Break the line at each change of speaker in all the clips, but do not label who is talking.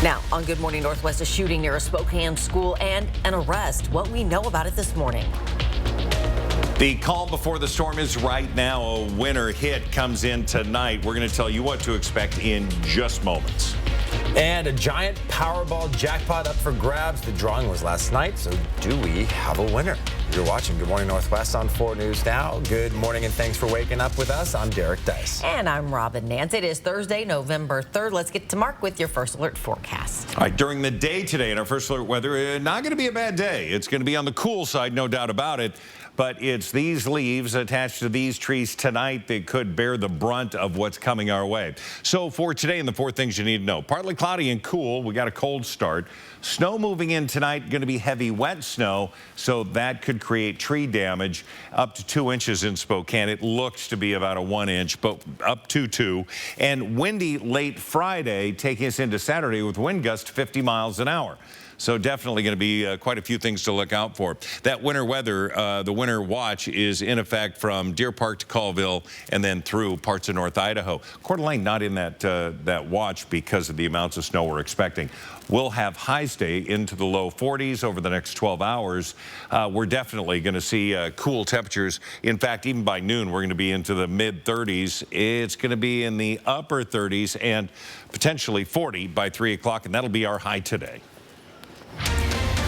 Now, on Good Morning Northwest, a shooting near a Spokane school and an arrest. What we know about it this morning.
The calm before the storm is right now. A winter hit comes in tonight. We're going to tell you what to expect in just moments.
And a giant Powerball jackpot up for grabs. The drawing was last night, so do we have a winner? You're watching Good Morning Northwest on 4 News Now. Good morning and thanks for waking up with us. I'm Derek Dice.
And I'm Robin Nance. It is Thursday, November 3rd. Let's get to Mark with your First Alert forecast.
All right, during the day today in our First Alert weather, not going to be a bad day. It's going to be on the cool side, no doubt about it. But it's these leaves attached to these trees tonight that could bear the brunt of what's coming our way. So for today and the 4 things you need to know. Partly cloudy and cool. We got a cold start. Snow moving in tonight, going to be heavy, wet snow. So that could create tree damage up to 2 inches in Spokane. It looks to be about a 1 inch, but up to 2. And windy late Friday, taking us into Saturday with wind gusts 50 miles an hour. So definitely going to be quite a few things to look out for. That winter weather, the winter watch is in effect from Deer Park to Colville and then through parts of North Idaho. Coeur d'Alene not in that watch because of the amounts of snow we're expecting. We'll have highs stay into the low 40s over the next 12 hours. We're definitely going to see cool temperatures. In fact, even by noon, we're going to be into the mid 30s. It's going to be in the upper 30s and potentially 40 by 3 o'clock, and that'll be our high today.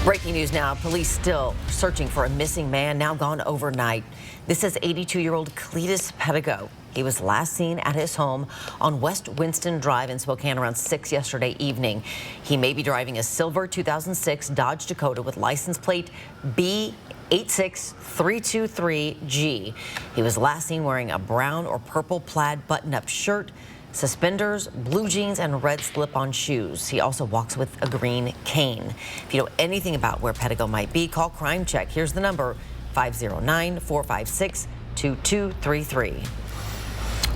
Breaking news now. Police still searching for a missing man now gone overnight. This is 82-year-old Cletus Pedigo. He was last seen at his home on West Winston Drive in Spokane around 6 yesterday evening. He may be driving a silver 2006 Dodge Dakota with license plate B86323G. He was last seen wearing a brown or purple plaid button-up shirt, suspenders, blue jeans, and red slip-on shoes. He also walks with a green cane. If you know anything about where Pedigo might be, call Crime Check. Here's the number, 509-456-2233.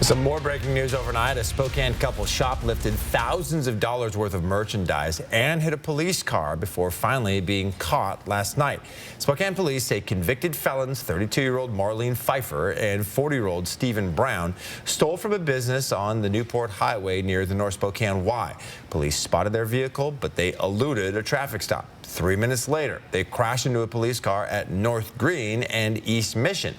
Some more breaking news overnight. A Spokane couple shoplifted thousands of dollars worth of merchandise and hit a police car before finally being caught last night. Spokane police say convicted felons 32-year-old Marlene Pfeiffer and 40-year-old Stephen Brown stole from a business on the Newport Highway near the North Spokane Y. Police spotted their vehicle, but they eluded a traffic stop. 3 minutes later, they crashed into a police car at North Green and East Mission,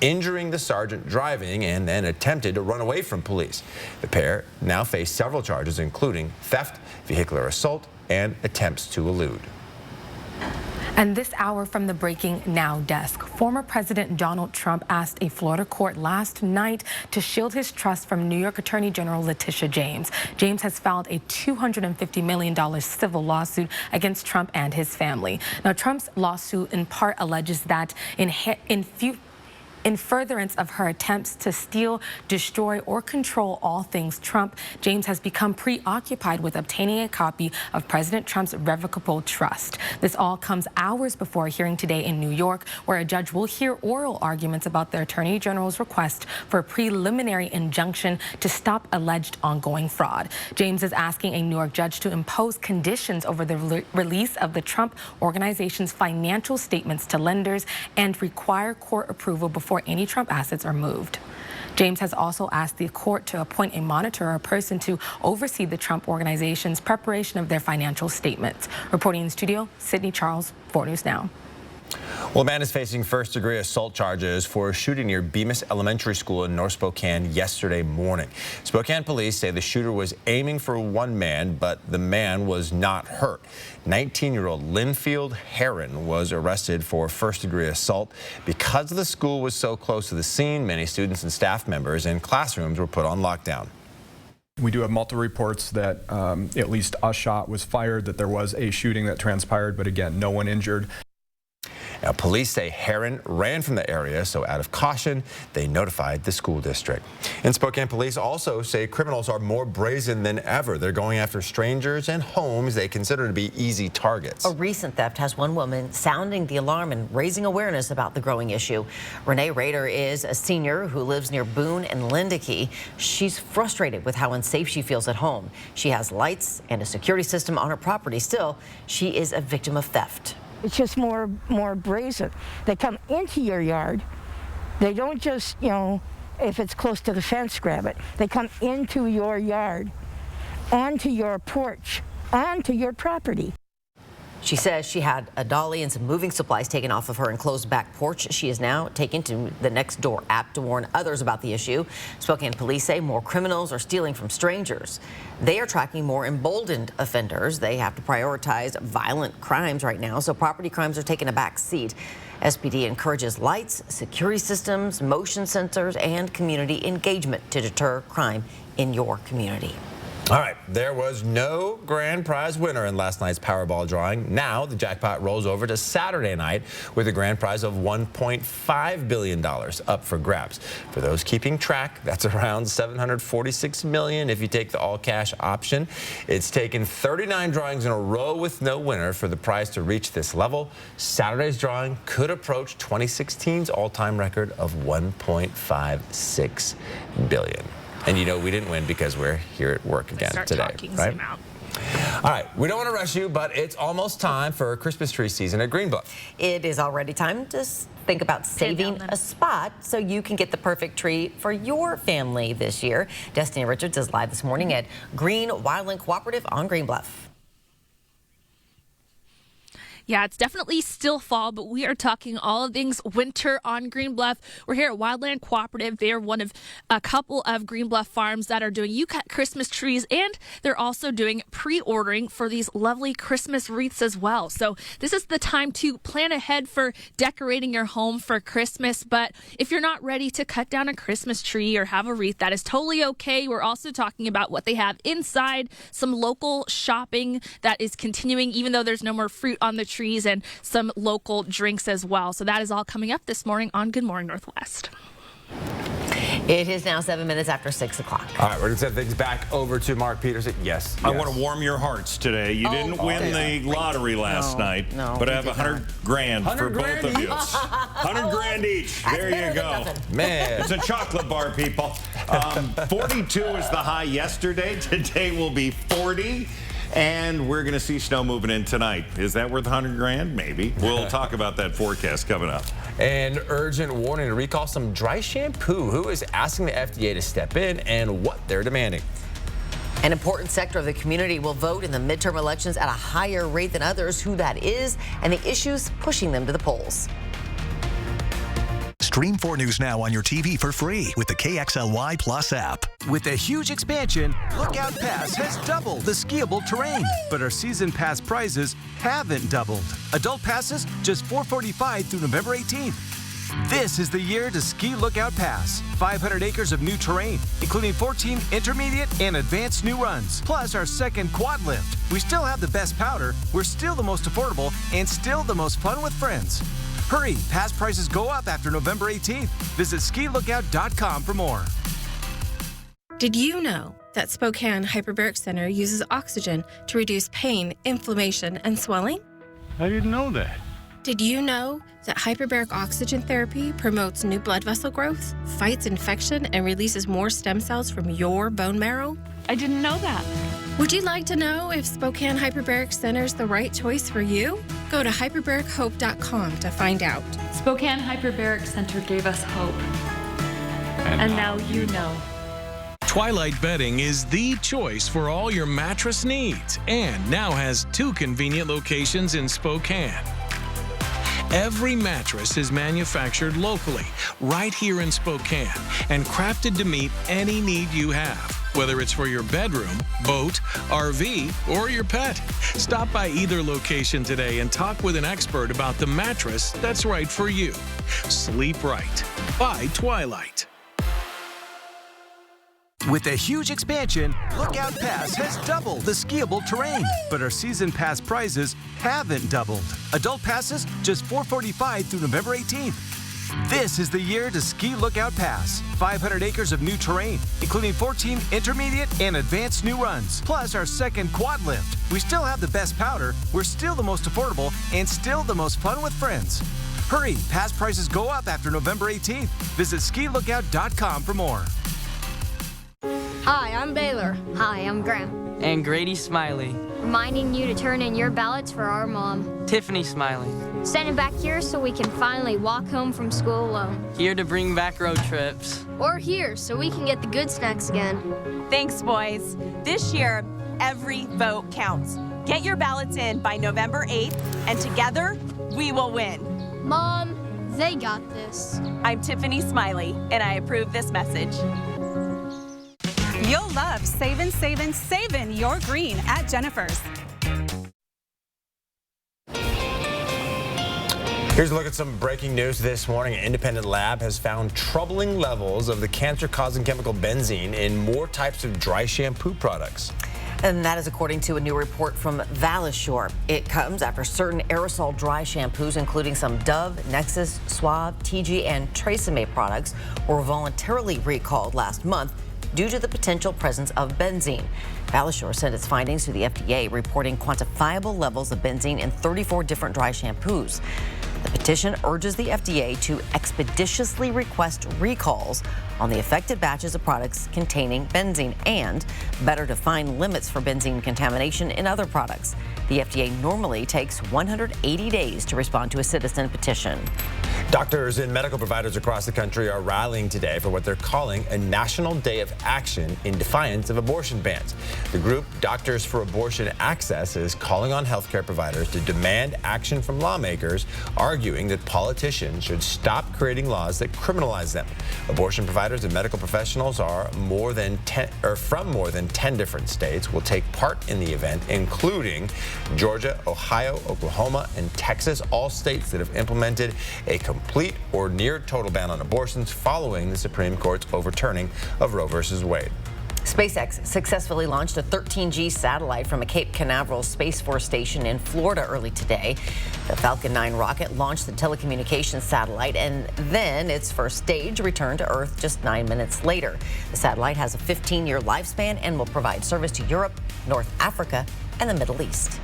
injuring the sergeant driving and then attempted to run away from police. The pair now face several charges, including theft, vehicular assault, and attempts to elude.
And this hour from the Breaking Now desk, former President Donald Trump asked a Florida court last night to shield his trust from New York Attorney General Letitia James. James has filed a $250 million civil lawsuit against Trump and his family. Now, Trump's lawsuit in part alleges that in furtherance of her attempts to steal, destroy, or control all things Trump, James has become preoccupied with obtaining a copy of President Trump's revocable trust. This all comes hours before a hearing today in New York, where a judge will hear oral arguments about the Attorney General's request for a preliminary injunction to stop alleged ongoing fraud. James is asking a New York judge to impose conditions over the release of the Trump Organization's financial statements to lenders and require court approval before any Trump assets are moved. James has also asked the court to appoint a monitor or a person to oversee the Trump Organization's preparation of their financial statements. Reporting in studio, Sydney Charles, 4 News Now.
Well, a man is facing first-degree assault charges for a shooting near Bemis Elementary School in North Spokane yesterday morning. Spokane police say the shooter was aiming for one man, but the man was not hurt. 19-year-old Linfield Heron was arrested for first-degree assault. Because the school was so close to the scene, many students and staff members in classrooms were put on lockdown.
We do have multiple reports that at least a shot was fired, that there was a shooting that transpired, but again, no one injured.
Now, police say Heron ran from the area, so out of caution, they notified the school district. And Spokane police also say criminals are more brazen than ever. They're going after strangers and homes they consider to be easy targets.
A recent theft has one woman sounding the alarm and raising awareness about the growing issue. Renee Rader is a senior who lives near Boone and Lindekey. She's frustrated with how unsafe she feels at home. She has lights and a security system on her property. Still, she is a victim of theft.
It's just more brazen. They come into your yard. They don't just, if it's close to the fence, grab it. They come into your yard, onto your porch, onto your property.
She says she had a dolly and some moving supplies taken off of her enclosed back porch. She is now taken to the Nextdoor app to warn others about the issue. Spokane police say more criminals are stealing from strangers. They are tracking more emboldened offenders. They have to prioritize violent crimes right now, so property crimes are taking a back seat. SPD encourages lights, security systems, motion sensors, and community engagement to deter crime in your community.
All right, there was no grand prize winner in last night's Powerball drawing. Now the jackpot rolls over to Saturday night with a grand prize of $1.5 billion up for grabs. For those keeping track, that's around $746 million if you take the all-cash option. It's taken 39 drawings in a row with no winner for the prize to reach this level. Saturday's drawing could approach 2016's all-time record of $1.56 billion. And you know we didn't win because we're here at work again today, right? All right, we don't want to rush you, but it's almost time for Christmas tree season at Greenbluff.
It is already time to think about saving a spot so you can get the perfect tree for your family this year. Destiny Richards is live this morning at Green Wildland Cooperative on Greenbluff.
Yeah, it's definitely still fall, but we are talking all things winter on Greenbluff. We're here at Wildland Cooperative. They are one of a couple of Greenbluff farms that are doing you-cut Christmas trees, and they're also doing pre-ordering for these lovely Christmas wreaths as well. So this is the time to plan ahead for decorating your home for Christmas. But if you're not ready to cut down a Christmas tree or have a wreath, that is totally okay. We're also talking about what they have inside, some local shopping that is continuing, even though there's no more fruit on the trees, and some local drinks as well. So that is all coming up this morning on Good Morning Northwest.
It is now 7 minutes after 6 o'clock.
All right, we're going to send things back over to Mark Peterson. Yes.
I want to warm your hearts today. You didn't win the lottery last night, but I have 100 grand for both of you. 100 grand each. There you go.
Man.
It's a chocolate bar, people. 42 is the high yesterday. Today will be 40. And we're going to see snow moving in tonight. Is that worth 100 grand? Maybe. We'll talk about that forecast coming up.
An urgent warning to recall some dry shampoo. Who is asking the FDA to step in and what they're demanding?
An important sector of the community will vote in the midterm elections at a higher rate than others. Who that is and the issues pushing them to the polls.
Stream 4 News now on your TV for free with the KXLY Plus app.
With a huge expansion, Lookout Pass has doubled the skiable terrain, but our season pass prizes haven't doubled. Adult passes just $445 through November 18th. This is the year to ski Lookout Pass. 500 acres of new terrain, including 14 intermediate and advanced new runs, plus our second quad lift. We still have the best powder, we're still the most affordable, and still the most fun with friends. Hurry, pass prices go up after November 18th. Visit skilookout.com for more.
Did you know that Spokane Hyperbaric Center uses oxygen to reduce pain, inflammation, and swelling?
I didn't know that.
Did you know that hyperbaric oxygen therapy promotes new blood vessel growth, fights infection, and releases more stem cells from your bone marrow?
I didn't know that.
Would you like to know if Spokane Hyperbaric Center is the right choice for you? Go to hyperbarichope.com to find out.
Spokane Hyperbaric Center gave us hope. And now you know.
Twilight Bedding is the choice for all your mattress needs and now has 2 convenient locations in Spokane. Every mattress is manufactured locally, right here in Spokane, and crafted to meet any need you have, whether it's for your bedroom, boat, RV, or your pet. Stop by either location today and talk with an expert about the mattress that's right for you. Sleep right by Twilight.
With a huge expansion, Lookout Pass has doubled the skiable terrain, but our season pass prizes haven't doubled. Adult passes just $445 through November 18th. This is the year to ski Lookout Pass. 500 acres of new terrain, including 14 intermediate and advanced new runs, plus our second quad lift. We still have the best powder, we're still the most affordable, and still the most fun with friends. Hurry, pass prices go up after November 18th. Visit skilookout.com for more.
Hi, I'm Baylor.
Hi, I'm Graham.
And Grady Smiley.
Reminding you to turn in your ballots for our mom.
Tiffany Smiley.
Standing back here so we can finally walk home from school alone.
Here to bring back road trips.
Or here so we can get the good snacks again.
Thanks, boys. This year,
every vote counts. Get your ballots in by November 8th, and together, we will win.
Mom, they got this.
I'm Tiffany Smiley, and I approve this message.
You'll love saving your green at Jennifer's.
Here's a look at some breaking news this morning. An independent lab has found troubling levels of the cancer-causing chemical benzene in more types of dry shampoo products.
And that is according to a new report from Valishore. It comes after certain aerosol dry shampoos, including some Dove, Nexus, Suave, TG, and Tresemme products, were voluntarily recalled last month due to the potential presence of benzene. Valishore sent its findings to the FDA, reporting quantifiable levels of benzene in 34 different dry shampoos. The petition urges the FDA to expeditiously request recalls on the affected batches of products containing benzene and better define limits for benzene contamination in other products. The FDA normally takes 180 days to respond to a citizen petition.
Doctors and medical providers across the country are rallying today for what they're calling a National Day of Action in defiance of abortion bans. The group Doctors for Abortion Access is calling on healthcare providers to demand action from lawmakers, arguing that politicians should stop creating laws that criminalize them. Abortion providers and medical professionals are from more than 10 different states will take part in the event, including Georgia, Ohio, Oklahoma, and Texas, all states that have implemented a complete or near total ban on abortions following the Supreme Court's overturning of Roe v. Wade.
SpaceX successfully launched a 13G satellite from a Cape Canaveral Space Force station in Florida early today. The Falcon 9 rocket launched the telecommunications satellite, and then its first stage returned to Earth just 9 minutes later. The satellite has a 15-year lifespan and will provide service to Europe, North Africa, and the Middle East.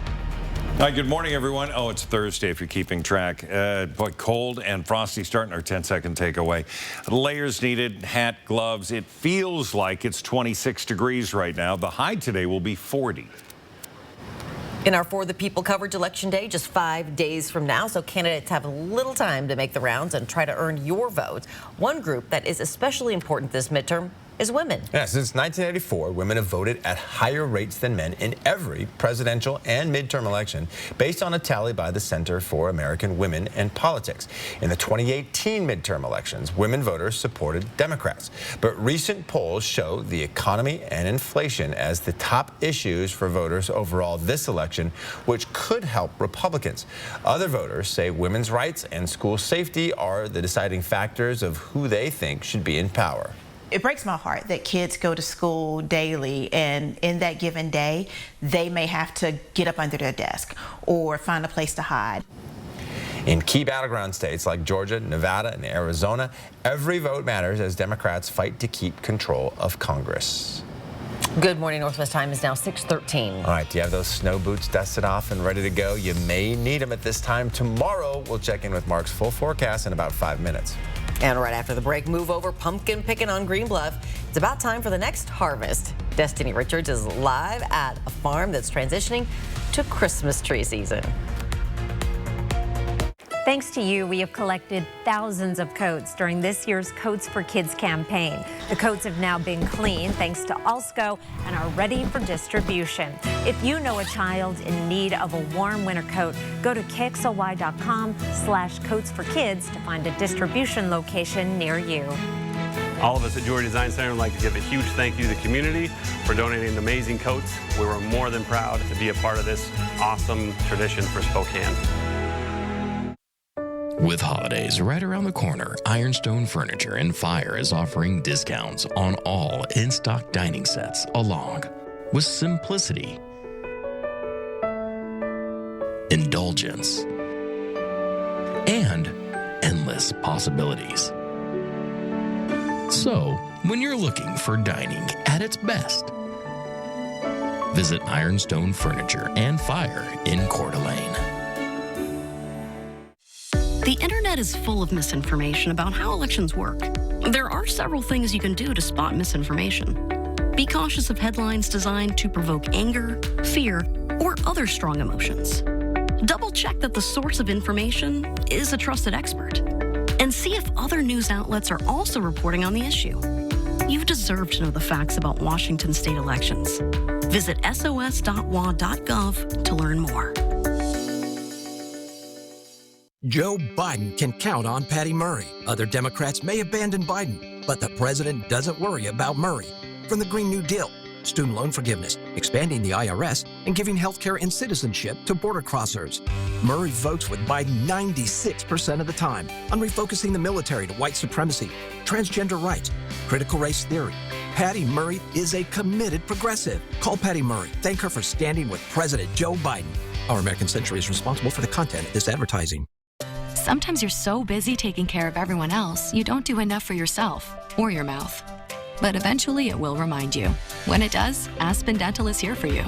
Hi, good morning, everyone. Oh, it's Thursday if you're keeping track. Boy, cold and frosty starting our 10-second takeaway. Layers needed, hat, gloves. It feels like it's 26 degrees right now. The high today will be 40.
In our For the People coverage, Election Day just 5 days from now, so candidates have a little time to make the rounds and try to earn your vote. One group that is especially important this midterm is women.
Yeah, since 1984, women have voted at higher rates than men in every presidential and midterm election, based on a tally by the Center for American Women and Politics. In the 2018 midterm elections, women voters supported Democrats. But recent polls show the economy and inflation as the top issues for voters overall this election, which could help Republicans. Other voters say women's rights and school safety are the deciding factors of who they think should be in power.
It breaks my heart that kids go to school daily, and in that given day, they may have to get up under their desk or find a place to hide.
In key battleground states like Georgia, Nevada, and Arizona, every vote matters as Democrats fight to keep control of Congress.
Good morning. Northwest time is now 6:13.
All right, do you have those snow boots dusted off and ready to go? You may need them at this time tomorrow. We'll check in with Mark's full forecast in about 5 minutes.
And right after the break, move over pumpkin picking on Green Bluff. It's about time for the next harvest. Destiny Richards is live at a farm that's transitioning to Christmas tree season.
Thanks to you, we have collected thousands of coats during this year's Coats for Kids campaign. The coats have now been cleaned thanks to Alsco and are ready for distribution. If you know a child in need of a warm winter coat, go to KXLY.com/coatsforkids to find a distribution location near you.
All of us at Jewelry Design Center would like to give a huge thank you to the community for donating amazing coats. We were more than proud to be a part of this awesome tradition for Spokane.
With holidays right around the corner, Ironstone Furniture and Fire is offering discounts on all in-stock dining sets, along with simplicity, indulgence, and endless possibilities. So, when you're looking for dining at its best, visit Ironstone Furniture and Fire in Coeur d'Alene.
The internet is full of misinformation about how elections work. There are several things you can do to spot misinformation. Be cautious of headlines designed to provoke anger, fear, or other strong emotions. Double check that the source of information is a trusted expert. And see if other news outlets are also reporting on the issue. You deserve to know the facts about Washington state elections. Visit sos.wa.gov to learn more.
Joe Biden can count on Patty Murray. Other Democrats may abandon Biden, but the president doesn't worry about Murray. From the Green New Deal, student loan forgiveness, expanding the IRS, and giving health care and citizenship to border crossers. Murray votes with Biden 96% of the time on refocusing the military to white supremacy, transgender rights, critical race theory. Patty Murray is a committed progressive. Call Patty Murray. Thank her for standing with President Joe Biden. Our American Century is responsible for the content of this advertising.
Sometimes you're so busy taking care of everyone else, you don't do enough for yourself or your mouth. But eventually it will remind you. When it does, Aspen Dental is here for you.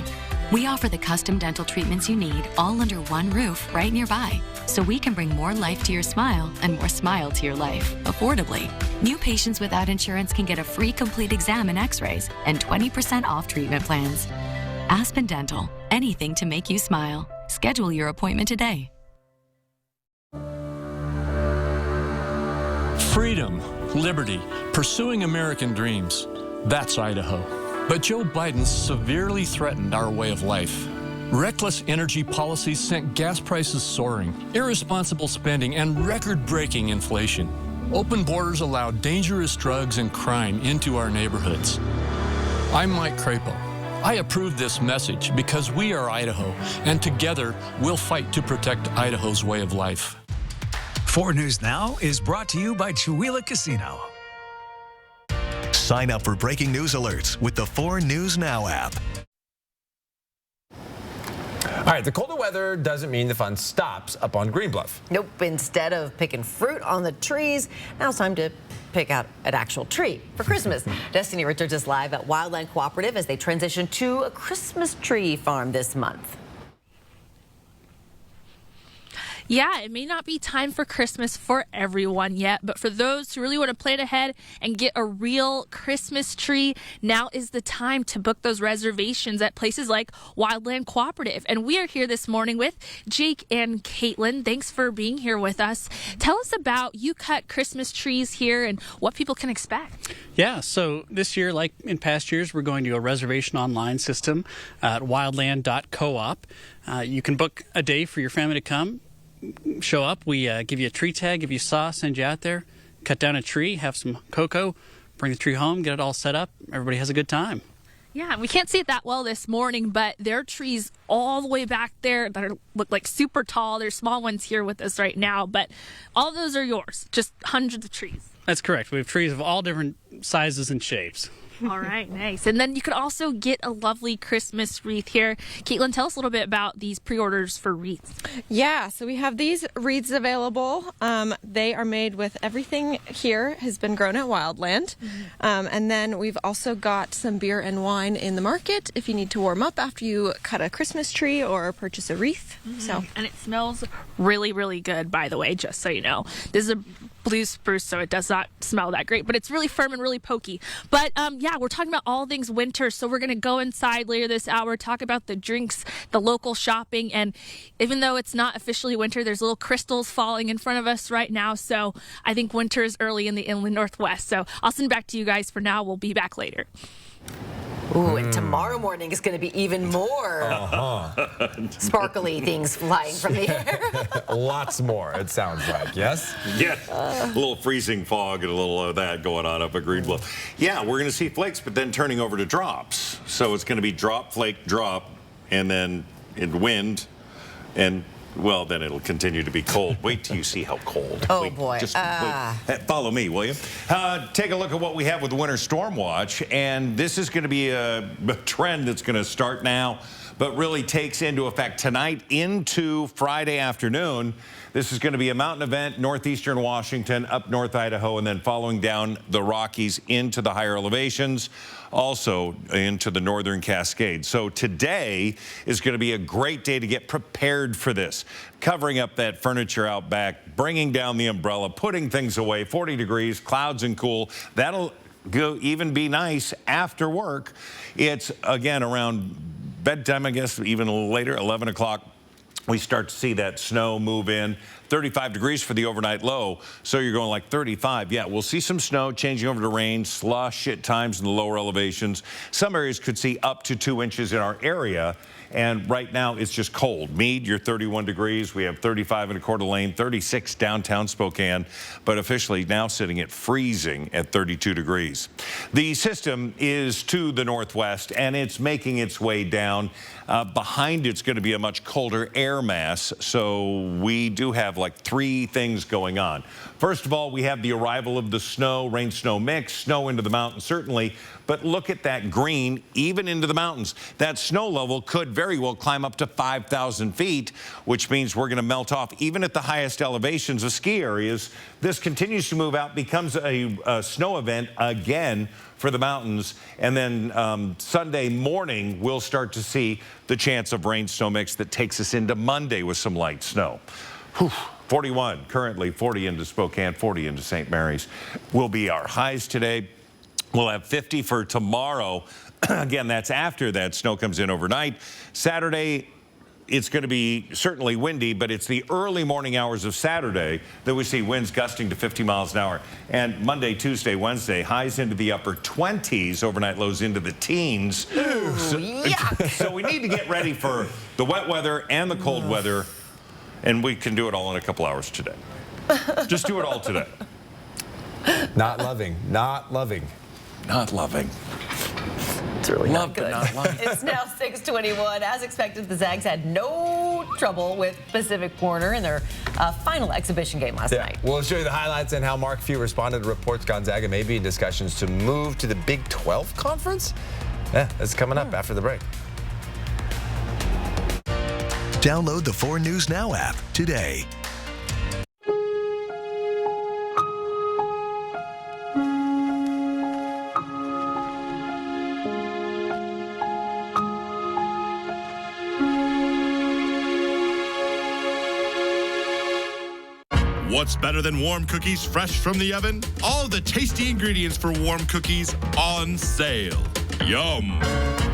We offer the custom dental treatments you need all under one roof right nearby, so we can bring more life to your smile and more smile to your life affordably. New patients without insurance can get a free complete exam and x-rays and 20% off treatment plans. Aspen Dental, anything to make you smile. Schedule your appointment today.
Freedom, liberty, pursuing American dreams. That's Idaho. But Joe Biden severely threatened our way of life. Reckless energy policies sent gas prices soaring, irresponsible spending, and record-breaking inflation. Open borders allowed dangerous drugs and crime into our neighborhoods. I'm Mike Crapo. I approve this message because we are Idaho, and together we'll fight to protect Idaho's way of life.
4 News Now is brought to you by Chewelah Casino. Sign up for breaking news alerts with the 4 News Now app.
All right, the colder weather doesn't mean the fun stops up on Green Bluff.
Nope. Instead of picking fruit on the trees, now it's time to pick out an actual tree for Christmas. Destiny Richards is live at Wildland Cooperative as they transition to a Christmas tree farm this month.
Yeah, it may not be time for Christmas for everyone yet, but for those who really want to plan ahead and get a real Christmas tree, now is the time to book those reservations at places like Wildland Cooperative. And we are here this morning with Jake and Caitlin. Thanks for being here with us. Tell us about you cut Christmas trees here and what people can expect.
Yeah, so this year, like in past years, we're going to a reservation online system at wildland.coop. You can book a day for your family to come. Show up, we give you a tree tag, give you sauce, send you out there, cut down a tree, have some cocoa, bring the tree home, get it all set up. Everybody has a good time.
Yeah, we can't see it that well this morning, but there are trees all the way back there that look like super tall. There's small ones here with us right now, but all of those are yours, just hundreds of trees.
That's correct. We have trees of all different sizes and shapes.
All right, nice. And then you can also get a lovely Christmas wreath here. Caitlin, tell us a little bit about these pre-orders for wreaths.
Yeah, so we have these wreaths available. They are made with everything here has been grown at Wildland. And then we've also got some beer and wine in the market if you need to warm up after you cut a Christmas tree or purchase a wreath.
And it smells really, really good, by the way, just so you know. This is a blue spruce, so it does not smell that great, but it's really firm and really pokey. But yeah, we're talking about all things winter, so we're going to go inside later this hour, talk about the drinks, the local shopping, and even though it's not officially winter, there's little crystals falling in front of us right now, so I think winter is early in the inland Northwest. So I'll send it back to you guys for now. We'll be back later.
Ooh, and tomorrow morning is going to be even more sparkly things flying from the air.
Lots more, it sounds like, yes?
Yeah, a little freezing fog and a little of that going on up at Green Bluff. Yeah, we're going to see flakes, but then turning over to drops. So it's going to be drop, flake, drop, and then in wind, and well, then it'll continue to be cold. Wait till you see how cold.
Oh,
wait,
boy.
Just wait. Follow me, will you? Take a look at what we have with the Winter Storm Watch. And this is going to be a trend that's going to start now, but really takes into effect tonight into Friday afternoon. This is going to be a mountain event, northeastern Washington, up north Idaho, and then following down the Rockies into the higher elevations, also into the northern Cascades. So today is going to be a great day to get prepared for this. Covering up that furniture out back, bringing down the umbrella, putting things away, 40 degrees, clouds and cool. That'll even be nice after work. It's, again, around bedtime, I guess, even a little later, 11 o'clock. we start to see that snow move in. 35 degrees for the overnight low. So you're going like 35. Yeah, we'll see some snow changing over to rain, slush at times in the lower elevations. Some areas could see up to 2 inches in our area. And right now it's just cold. Meade, you're 31 degrees. We have 35 in a Coeur d'Alene, 36 downtown Spokane, but officially now sitting at freezing at 32 degrees. The system is to the northwest and it's making its way down. Behind it's going to be a much colder air mass. So we do have like 3 things going on. First of all, we have the arrival of the snow, rain-snow mix, snow into the mountains certainly, but look at that green, even into the mountains. That snow level could very well climb up to 5,000 feet, which means we're going to melt off even at the highest elevations of ski areas. This continues to move out, becomes a snow event again for the mountains. And then Sunday morning, we'll start to see the chance of rain-snow mix that takes us into Monday with some light snow. Whew. 41 currently, 40 into Spokane, 40 into St. Mary's will be our highs today. We'll have 50 for tomorrow. Again, that's after that snow comes in overnight. Saturday, it's going to be certainly windy, but it's the early morning hours of Saturday that we see winds gusting to 50 miles an hour. And Monday, Tuesday, Wednesday, highs into the upper 20s, overnight lows into the teens.
Ooh,
So we need to get ready for the wet weather and the cold weather, and we can do it all in a couple hours today. Just do it all today.
Not loving, not loving.
Not loving.
It's really
Love,
not good.
but not loving.
It's now 6:21. As expected, the Zags had no trouble with Pacific Corner in their final exhibition game last night.
We'll show you the highlights and how Mark Few responded to reports Gonzaga may be in discussions to move to the Big 12 conference. Yeah, that's coming up after the break.
Download the 4 News Now app today.
What's better than warm cookies fresh from the oven? All the tasty ingredients for warm cookies on sale. Yum.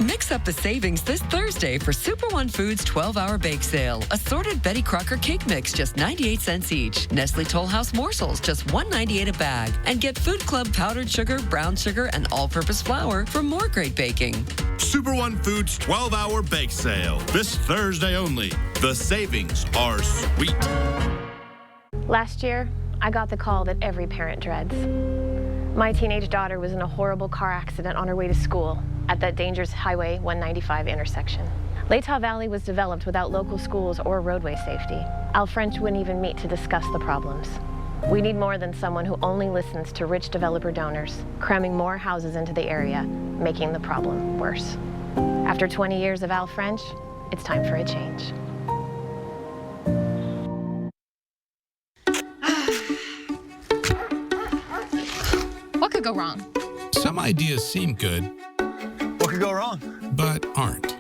Mix up the savings this Thursday for Super One Foods 12-hour bake sale. Assorted Betty Crocker cake mix, just 98 cents each. Nestle Toll House morsels, just $1.98 a bag. And get Food Club powdered sugar, brown sugar, and all-purpose flour for more great baking.
Super One Foods 12-hour bake sale. This Thursday only. The savings are sweet.
Last year, I got the call that every parent dreads. My teenage daughter was in a horrible car accident on her way to school at that dangerous Highway 195 intersection. Latah Valley was developed without local schools or roadway safety. Al French wouldn't even meet to discuss the problems. We need more than someone who only listens to rich developer donors, cramming more houses into the area, making the problem worse. After 20 years of Al French, it's time for a change.
What could go wrong?
Some ideas seem good.
What could go wrong?
But aren't.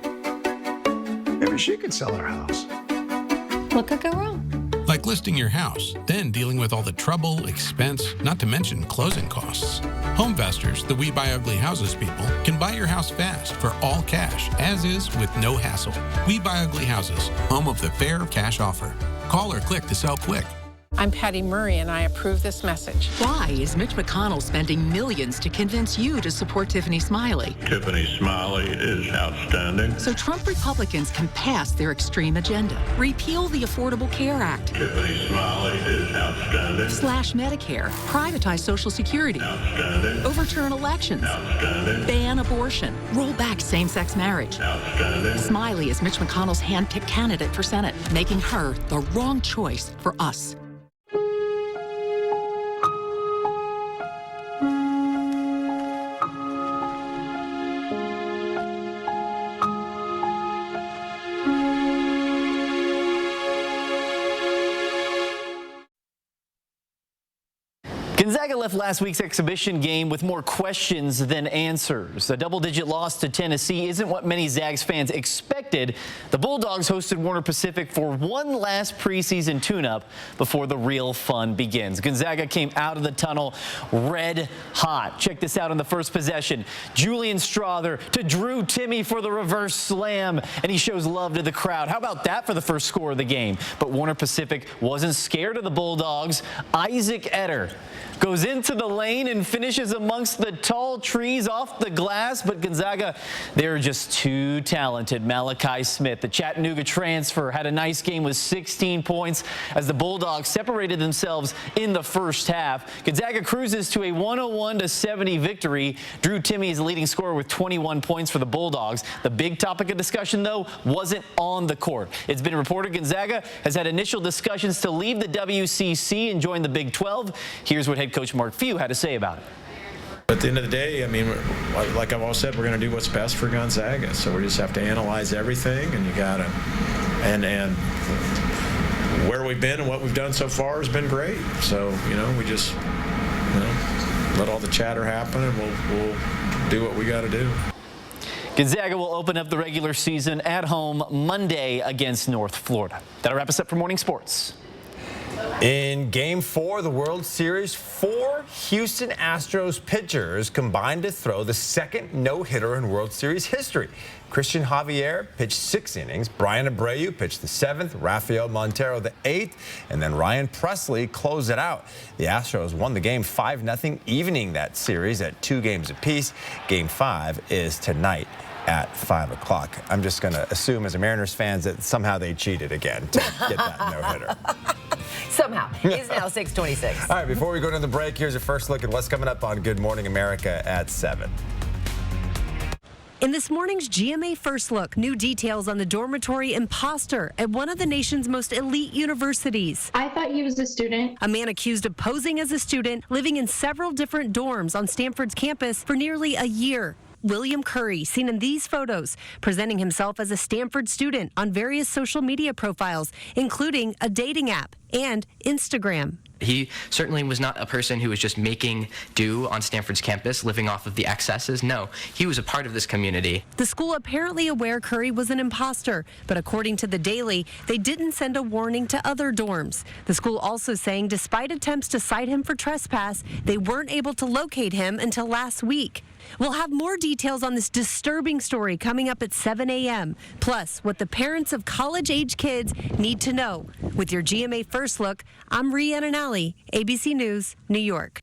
Maybe she could sell her house.
What could go wrong?
Like listing your house, then dealing with all the trouble, expense, not to mention closing costs. Homevestors, the We Buy Ugly Houses people, can buy your house fast for all cash, as is with no hassle. We Buy Ugly Houses, home of the fair cash offer. Call or click to sell quick.
I'm Patty Murray, and I approve this message.
Why is Mitch McConnell spending millions to convince you to support Tiffany Smiley?
Tiffany Smiley is outstanding.
So Trump Republicans can pass their extreme agenda. Repeal the Affordable Care Act.
Tiffany Smiley is outstanding.
Slash Medicare. Privatize Social Security.
Outstanding.
Overturn elections.
Outstanding.
Ban abortion. Roll back same-sex marriage.
Outstanding.
Smiley is Mitch McConnell's hand-picked candidate for Senate, making her the wrong choice for us.
Gonzaga left last week's exhibition game with more questions than answers. A double-digit loss to Tennessee isn't what many Zags fans expected. The Bulldogs hosted Warner Pacific for one last preseason tune-up before the real fun begins. Gonzaga came out of the tunnel red hot. Check this out on the first possession. Julian Strother to Drew Timme for the reverse slam, and he shows love to the crowd. How about that for the first score of the game? But Warner Pacific wasn't scared of the Bulldogs. Isaac Etter goes into the lane and finishes amongst the tall trees off the glass, but Gonzaga, they're just too talented. Malachi Smith, the Chattanooga transfer, had a nice game with 16 points as the Bulldogs separated themselves in the first half. Gonzaga cruises to a 101-70 victory. Drew Timme is the leading scorer with 21 points for the Bulldogs. The big topic of discussion, though, wasn't on the court. It's been reported Gonzaga has had initial discussions to leave the WCC and join the Big 12. Here's what head coach Mark Few had to say about it.
At the end of the day, I mean, like I've always said, we're going to do what's best for Gonzaga. So we just have to analyze everything, and you got to, and where we've been and what we've done so far has been great. So, we just, let all the chatter happen, and we'll do what we got to do.
Gonzaga will open up the regular season at home Monday against North Florida. That'll wrap us up for Morning Sports.
In Game 4 of the World Series, 4 Houston Astros pitchers combined to throw the second no-hitter in World Series history. Christian Javier pitched 6 innings, Brian Abreu pitched the 7th, Rafael Montero the 8th, and then Ryan Presley closed it out. The Astros won the game 5-0, evening that series at 2 games apiece. Game 5 is tonight at 5 o'clock. I'm just going to assume as a Mariners fan that somehow they cheated again to get that no-hitter.
Somehow. It's now 6:26.
All right, before we go to the break, here's a first look at what's coming up on Good Morning America at 7.
In this morning's GMA First Look, new details on the dormitory imposter at one of the nation's most elite universities.
I thought he was a student.
A man accused of posing as a student, living in several different dorms on Stanford's campus for nearly a year. William Curry, seen in these photos, presenting himself as a Stanford student on various social media profiles, including a dating app and Instagram.
He certainly was not a person who was just making do on Stanford's campus, living off of the excesses. No, he was a part of this community.
The school apparently aware Curry was an imposter, but according to the Daily, they didn't send a warning to other dorms. The school also saying despite attempts to cite him for trespass, they weren't able to locate him until last week. We'll have more details on this disturbing story coming up at 7 a.m. Plus, what the parents of college-age kids need to know. With your GMA First Look, I'm Rhiannon Alley, ABC News, New York.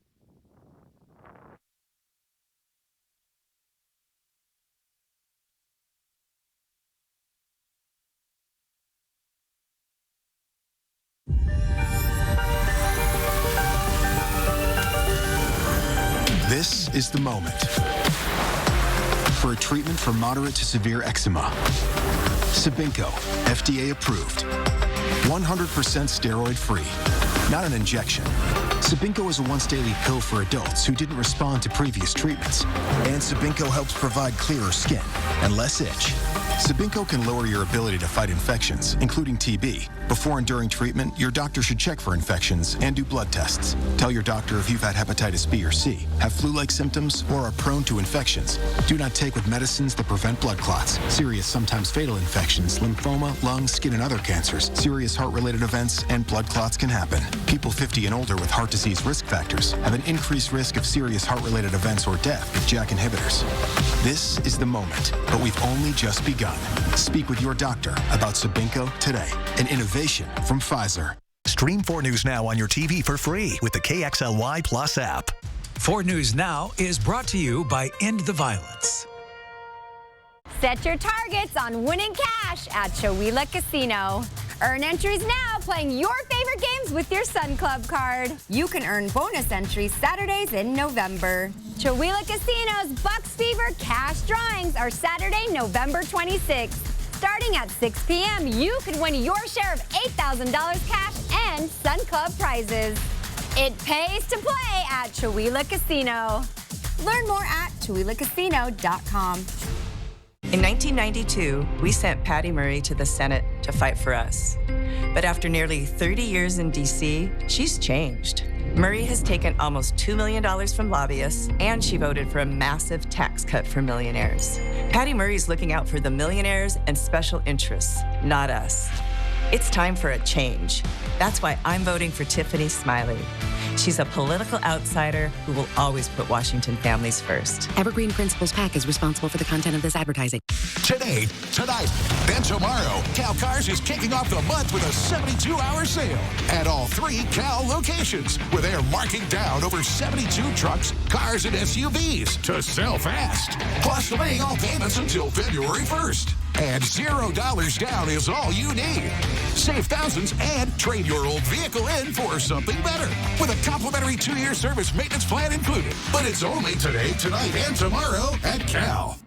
This is the moment for a treatment for moderate to severe eczema. Cibinco, FDA approved. 100% steroid free, not an injection. Cibinco is a once-daily pill for adults who didn't respond to previous treatments. And Cibinco helps provide clearer skin and less itch. Cibinco can lower your ability to fight infections, including TB. Before and during treatment, your doctor should check for infections and do blood tests. Tell your doctor if you've had hepatitis B or C, have flu-like symptoms, or are prone to infections. Do not take with medicines that prevent blood clots, serious, sometimes fatal infections, lymphoma, lung, skin, and other cancers. Serious heart-related events and blood clots can happen. People 50 and older with heart disease risk factors have an increased risk of serious heart-related events or death with JAK inhibitors. This is the moment, but we've only just begun. Speak with your doctor about Cibinco today, an innovation from Pfizer.
Stream 4 News Now on your TV for free with the KXLY Plus app.
4 News Now is brought to you by End the Violence.
Set your targets on winning cash at Chowila Casino. Earn entries now playing your favorite games with your Sun Club card. You can earn bonus entries Saturdays in November. Chowila Casino's Bucks Fever cash drawings are Saturday, November 26th. Starting at 6 p.m., you could win your share of $8,000 cash and Sun Club prizes. It pays to play at Chowila Casino. Learn more at ChowilaCasino.com.
In 1992, we sent Patty Murray to the Senate to fight for us. But after nearly 30 years in D.C., she's changed. Murray has taken almost $2 million from lobbyists, and she voted for a massive tax cut for millionaires. Patty Murray's looking out for the millionaires and special interests, not us. It's time for a change. That's why I'm voting for Tiffany Smiley. She's a political outsider who will always put Washington families first.
Evergreen Principles PAC is responsible for the content of this advertising.
Today, tonight, then tomorrow, Cal Cars is kicking off the month with a 72-hour sale at all 3 Cal locations, where they are marking down over 72 trucks, cars, and SUVs to sell fast. Plus, delaying all payments until February 1st. And $0 down is all you need. Save thousands and trade your old vehicle in for something better with a complimentary 2-year service maintenance plan included. But it's only today, tonight, and tomorrow at Cal.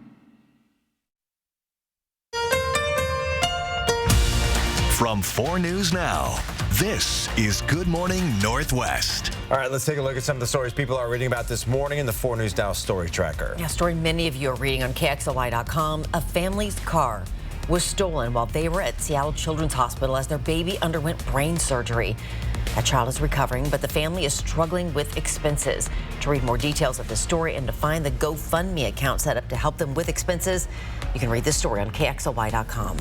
From 4 News Now, this is Good Morning Northwest.
All right, let's take a look at some of the stories people are reading about this morning in the 4 News Now Story Tracker.
Yeah, story many of you are reading on KXLY.com. A family's car was stolen while they were at Seattle Children's Hospital as their baby underwent brain surgery. That child is recovering, but the family is struggling with expenses. To read more details of the story and to find the GoFundMe account set up to help them with expenses, you can read this story on KXLY.com.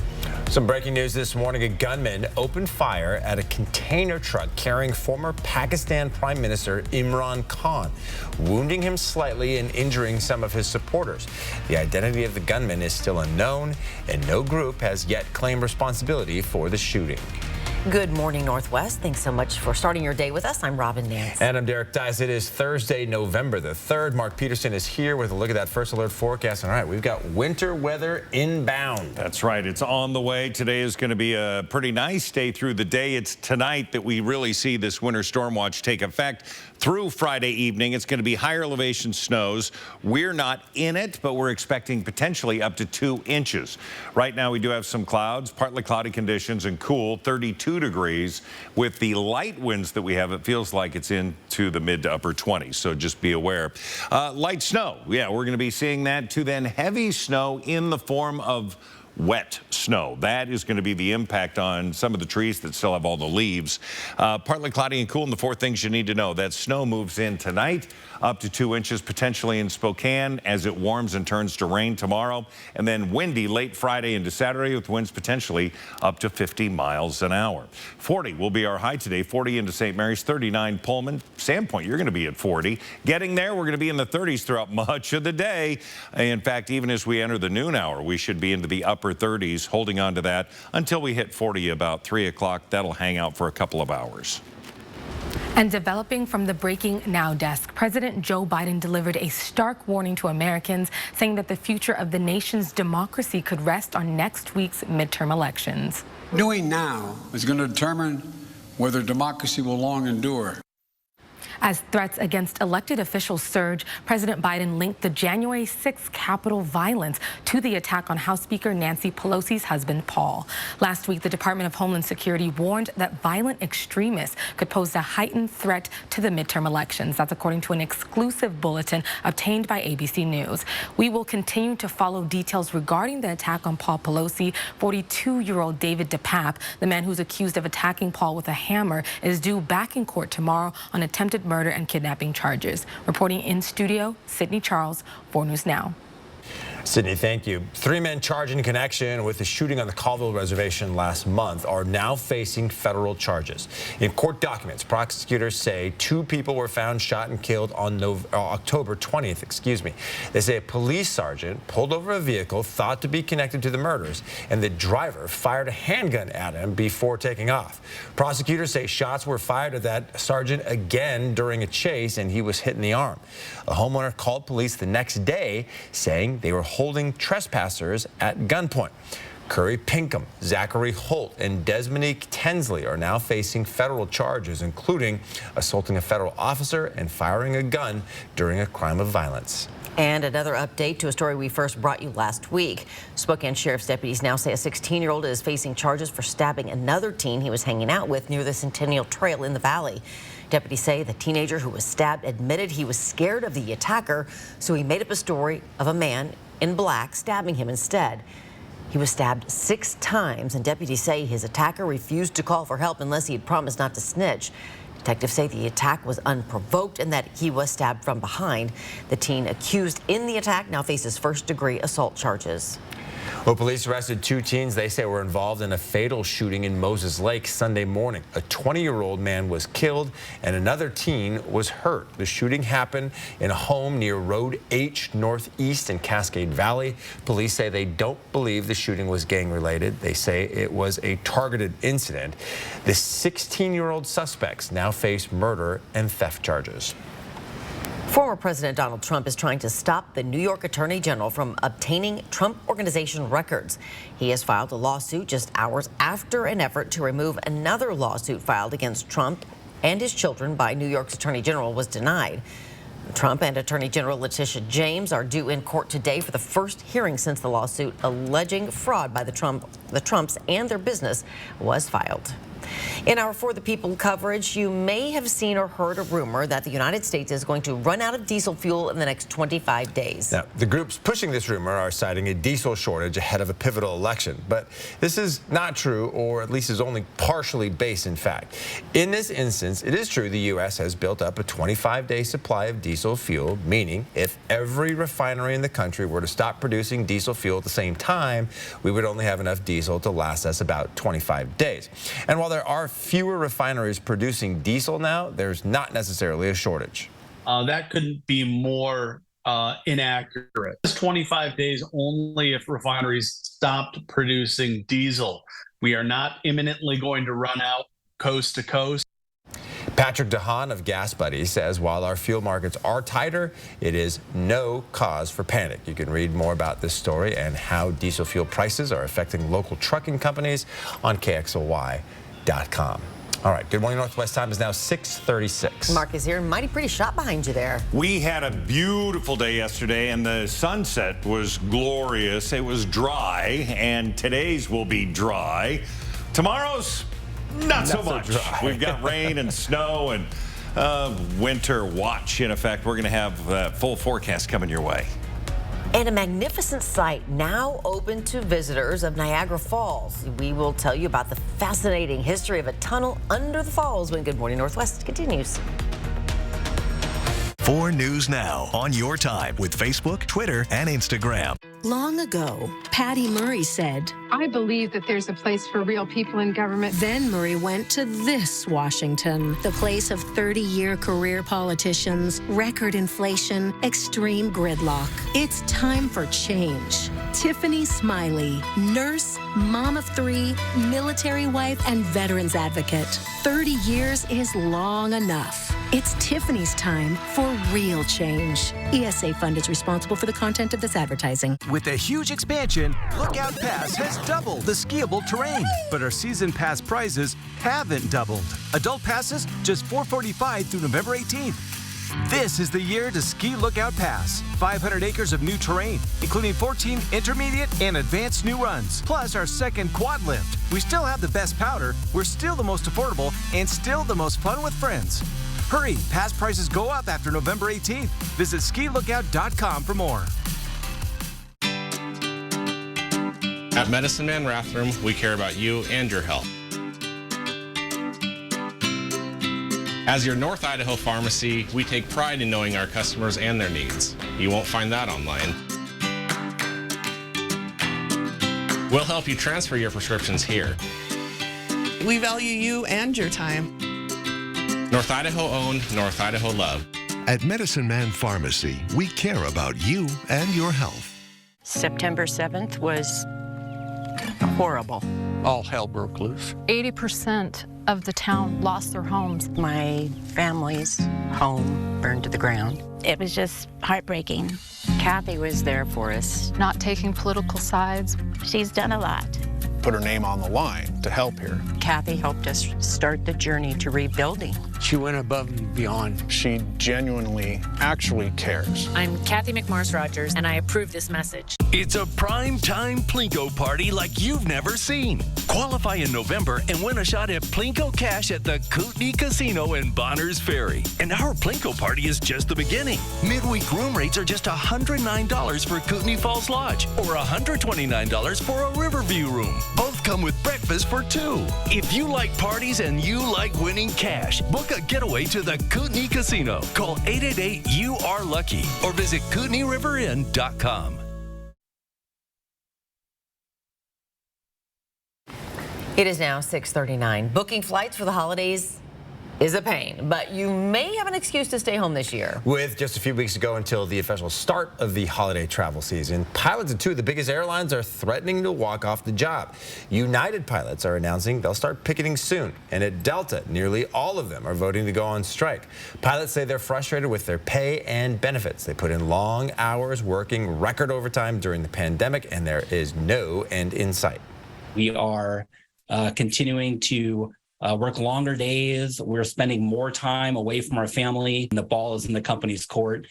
Some breaking news this morning. A gunman opened fire at a container truck carrying former Pakistan Prime Minister Imran Khan, wounding him slightly and injuring some of his supporters. The identity of the gunman is still unknown, and no group has yet claimed responsibility for the shooting.
Good morning, Northwest. Thanks so much for starting your day with us. I'm Robin Nance.
And I'm Derek Dice. It is Thursday, November the 3rd. Mark Peterson is here with a look at that first alert forecast. All right, we've got winter weather inbound.
That's right. It's on the way. Today is going to be a pretty nice day through the day. It's tonight that we really see this winter storm watch take effect. Through Friday evening, it's going to be higher elevation snows. We're not in it, but we're expecting potentially up to 2 inches. Right now, we do have some clouds, partly cloudy conditions, and cool, 32 degrees. With the light winds that we have, it feels like it's into the mid to upper 20s, so just be aware. Light snow, yeah, we're going to be seeing that, to then heavy snow in the form of wet snow. That is going to be the impact on some of the trees that still have all the leaves. Partly cloudy and cool, and the 4 things you need to know. That snow moves in tonight, up to 2 inches potentially in Spokane as it warms and turns to rain tomorrow. And then windy late Friday into Saturday with winds potentially up to 50 miles an hour. 40 will be our high today, 40 into St. Mary's, 39 Pullman. Sandpoint, you're going to be at 40. Getting there, we're going to be in the 30s throughout much of the day. In fact, even as we enter the noon hour, we should be into the upper 30s, holding on to that until we hit 40 about 3 o'clock. That'll hang out for a couple of hours.
And developing from the Breaking Now desk, President Joe Biden delivered a stark warning to Americans, saying that the future of the nation's democracy could rest on next week's midterm elections.
Doing now is going to determine whether democracy will long endure.
As threats against elected officials surge, President Biden linked the January 6th Capitol violence to the attack on House Speaker Nancy Pelosi's husband, Paul. Last week, the Department of Homeland Security warned that violent extremists could pose a heightened threat to the midterm elections. That's according to an exclusive bulletin obtained by ABC News. We will continue to follow details regarding the attack on Paul Pelosi. 42-year-old David DePape, the man who's accused of attacking Paul with a hammer, is due back in court tomorrow on attempted murder and kidnapping charges. Reporting in studio, Sydney Charles, 4 News Now.
Sydney, thank you. 3 men charged in connection with the shooting on the Colville Reservation last month are now facing federal charges. In court documents, prosecutors say 2 people were found shot and killed on October 20th. They say a police sergeant pulled over a vehicle thought to be connected to the murders, and the driver fired a handgun at him before taking off. Prosecutors say shots were fired at that sergeant again during a chase, and he was hit in the arm. A homeowner called police the next day saying they were holding trespassers at gunpoint. Curry Pinkham, Zachary Holt, and Desmonique Tensley are now facing federal charges, including assaulting a federal officer and firing a gun during a crime of violence.
And another update to a story we first brought you last week. Spokane Sheriff's deputies now say a 16-year-old is facing charges for stabbing another teen he was hanging out with near the Centennial Trail in the valley. Deputies say the teenager who was stabbed admitted he was scared of the attacker, so he made up a story of a man in black stabbing him instead. He was stabbed 6 times, and deputies say his attacker refused to call for help unless he had promised not to snitch. Detectives say the attack was unprovoked and that he was stabbed from behind. The teen accused in the attack now faces first-degree assault charges.
Well, police arrested 2 teens they say were involved in a fatal shooting in Moses Lake Sunday morning. A 20-year-old man was killed and another teen was hurt. The shooting happened in a home near Road H Northeast in Cascade Valley. Police say they don't believe the shooting was gang-related. They say it was a targeted incident. The 16-year-old suspects now face murder and theft charges.
Former President Donald Trump is trying to stop the New York Attorney General from obtaining Trump Organization records. He has filed a lawsuit just hours after an effort to remove another lawsuit filed against Trump and his children by New York's Attorney General was denied. Trump and Attorney General Letitia James are due in court today for the first hearing since the lawsuit alleging fraud by the Trumps and their business was filed. In our For the People coverage, you may have seen or heard a rumor that the United States is going to run out of diesel fuel in the next 25 days.
Now, the groups pushing this rumor are citing a diesel shortage ahead of a pivotal election. But this is not true, or at least is only partially based in fact. In this instance, it is true the U.S. has built up a 25-day supply of diesel fuel, meaning if every refinery in the country were to stop producing diesel fuel at the same time, we would only have enough diesel to last us about 25 days. And while there are fewer refineries producing diesel now, there's not necessarily a shortage.
That couldn't be more inaccurate. It's 25 days only if refineries stopped producing diesel. We are not imminently going to run out coast to coast.
Patrick DeHaan of Gas Buddy says while our fuel markets are tighter, it is no cause for panic. You can read more about this story and how diesel fuel prices are affecting local trucking companies on KXLY.com. All right, Good Morning Northwest time is now 6:36.
Mark is here. Mighty pretty shot behind you there.
We had a beautiful day yesterday, and the sunset was glorious. It was dry, and today's will be dry. Tomorrow's not so much.
Dry.
We've got rain and snow and winter watch in effect. We're going to have full forecast coming your way.
And a magnificent site now open to visitors of Niagara Falls. We will tell you about the fascinating history of a tunnel under the falls when Good Morning Northwest continues.
4 News Now on your time with Facebook, Twitter, and Instagram.
Long ago, Patty Murray said,
I believe that there's a place for real people in government.
Then Murray went to this Washington, the place of 30-year career politicians, record inflation, extreme gridlock. It's time for change. Tiffany Smiley, nurse, mom of 3, military wife, and veterans advocate. 30 years is long enough. It's Tiffany's time for real change. ESA Fund is responsible for the content of this advertising.
With a huge expansion, Lookout Pass has doubled the skiable terrain, but our season pass prices haven't doubled. Adult passes just $445 through November 18th. This is the year to ski Lookout Pass. 500 acres of new terrain, including 14 intermediate and advanced new runs, plus our second quad lift. We still have the best powder, we're still the most affordable, and still the most fun with friends. Hurry, pass prices go up after November 18th. Visit skilookout.com for more.
At Medicine Man Rathdrum, we care about you and your health. As your North Idaho pharmacy, we take pride in knowing our customers and their needs. You won't find that online. We'll help you transfer your prescriptions here.
We value you and your time.
North Idaho owned, North Idaho loved.
At Medicine Man Pharmacy, we care about you and your health.
September 7th was horrible.
All hell broke loose.
80% of the town lost their homes.
My family's home burned to the ground. It was just heartbreaking. Kathy was there for us.
Not taking political sides.
She's done a lot.
Put her name on the line to help here.
Kathy helped us start the journey to rebuilding.
She went above and beyond. She genuinely, actually cares.
I'm Kathy McMorris-Rogers, and I approve this message.
It's a prime-time Plinko party like you've never seen. Qualify in November and win a shot at Plinko cash at the Kootenai Casino in Bonners Ferry. And our Plinko party is just the beginning. Midweek room rates are just $109 for Kootenai Falls Lodge or $129 for a Riverview room. Both come with breakfast for 2. If you like parties and you like winning cash, book Book a getaway to the Kootenai Casino. Call 888-YOU-ARE-LUCKY or visit KootenaiRiverInn.com.
It is now 6:39. Booking flights for the holidays is a pain, but you may have an excuse to stay home this year.
With just a few weeks to go until the official start of the holiday travel season, pilots at two of the biggest airlines are threatening to walk off the job. United pilots are announcing they'll start picketing soon, and at Delta, nearly all of them are voting to go on strike. Pilots say they're frustrated with their pay and benefits. They put in long hours working record overtime during the pandemic, and there is no end in sight.
We are continuing to work longer days. We're spending more time away from our family, and the ball is in the company's court.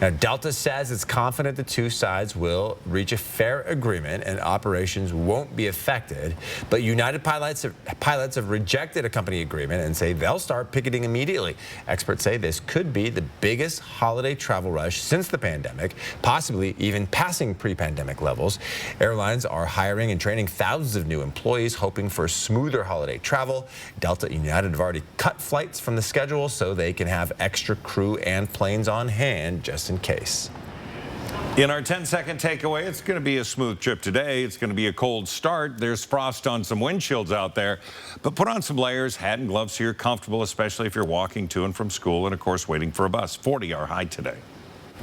Now, Delta says it's confident the two sides will reach a fair agreement and operations won't be affected. But United pilots have rejected a company agreement and say they'll start picketing immediately. Experts say this could be the biggest holiday travel rush since the pandemic, possibly even passing pre-pandemic levels. Airlines are hiring and training thousands of new employees, hoping for smoother holiday travel. Delta and United have already cut flights from the schedule so they can have extra crew and planes on hand just in case.
In our 10-second takeaway, it's going to be a smooth trip today. It's going to be a cold start. There's frost on some windshields out there, but put on some layers, hat and gloves so you're comfortable, especially if you're walking to and from school and, of course, waiting for a bus. 40 our high today.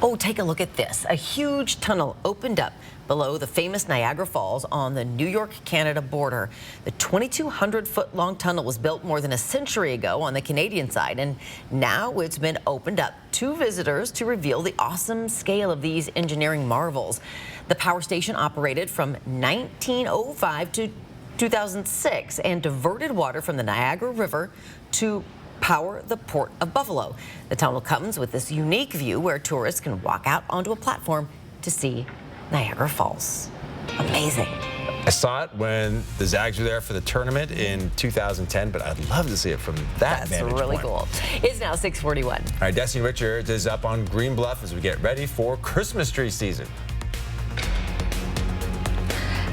Oh, take a look at this. A huge tunnel opened up below the famous Niagara Falls on the New York-Canada border. The 2,200-foot-long tunnel was built more than a century ago on the Canadian side, and now it's been opened up to visitors to reveal the awesome scale of these engineering marvels. The power station operated from 1905 to 2006 and diverted water from the Niagara River to power the Port of Buffalo. The tunnel comes with this unique view where tourists can walk out onto a platform to see Niagara Falls. Amazing.
I saw it when the Zags were there for the tournament in 2010, but I'd love to see it from that vantage point.
That's really cool. It's now 6:41.
All right, Destiny Richards is up on Green Bluff as we get ready for Christmas tree season.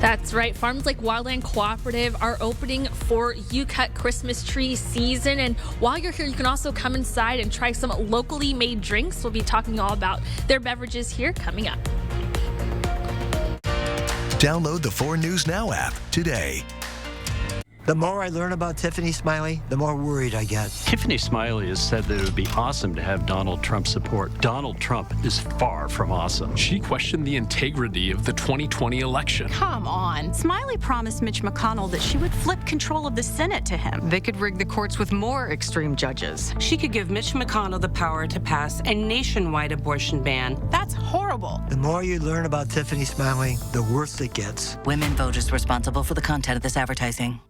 That's right. Farms like Wildland Cooperative are opening for U-Cut Christmas tree season. And while you're here, you can also come inside and try some locally made drinks. We'll be talking all about their beverages here coming up.
Download the 4 News Now app today.
The more I learn about Tiffany Smiley, the more worried I get.
Tiffany Smiley has said that it would be awesome to have Donald Trump's support. Donald Trump is far from awesome.
She questioned the integrity of the 2020 election.
Come on. Smiley promised Mitch McConnell that she would flip control of the Senate to him.
They could rig the courts with more extreme judges. She could give Mitch McConnell the power to pass a nationwide abortion ban.
That's horrible.
The more you learn about Tiffany Smiley, the worse it gets.
Women voters responsible for the content of this advertising.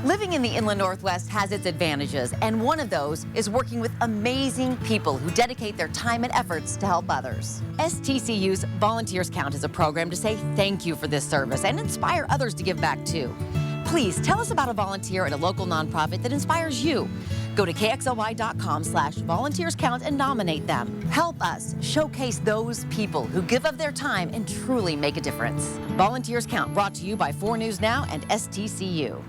Living in the Inland Northwest has its advantages, and one of those is working with amazing people who dedicate their time and efforts to help others. STCU's Volunteers Count is a program to say thank you for this service and inspire others to give back too. Please tell us about a volunteer at a local nonprofit that inspires you. Go to KXLY.com/volunteerscount and nominate them. Help us showcase those people who give of their time and truly make a difference. Volunteers Count, brought to you by 4 News Now and STCU.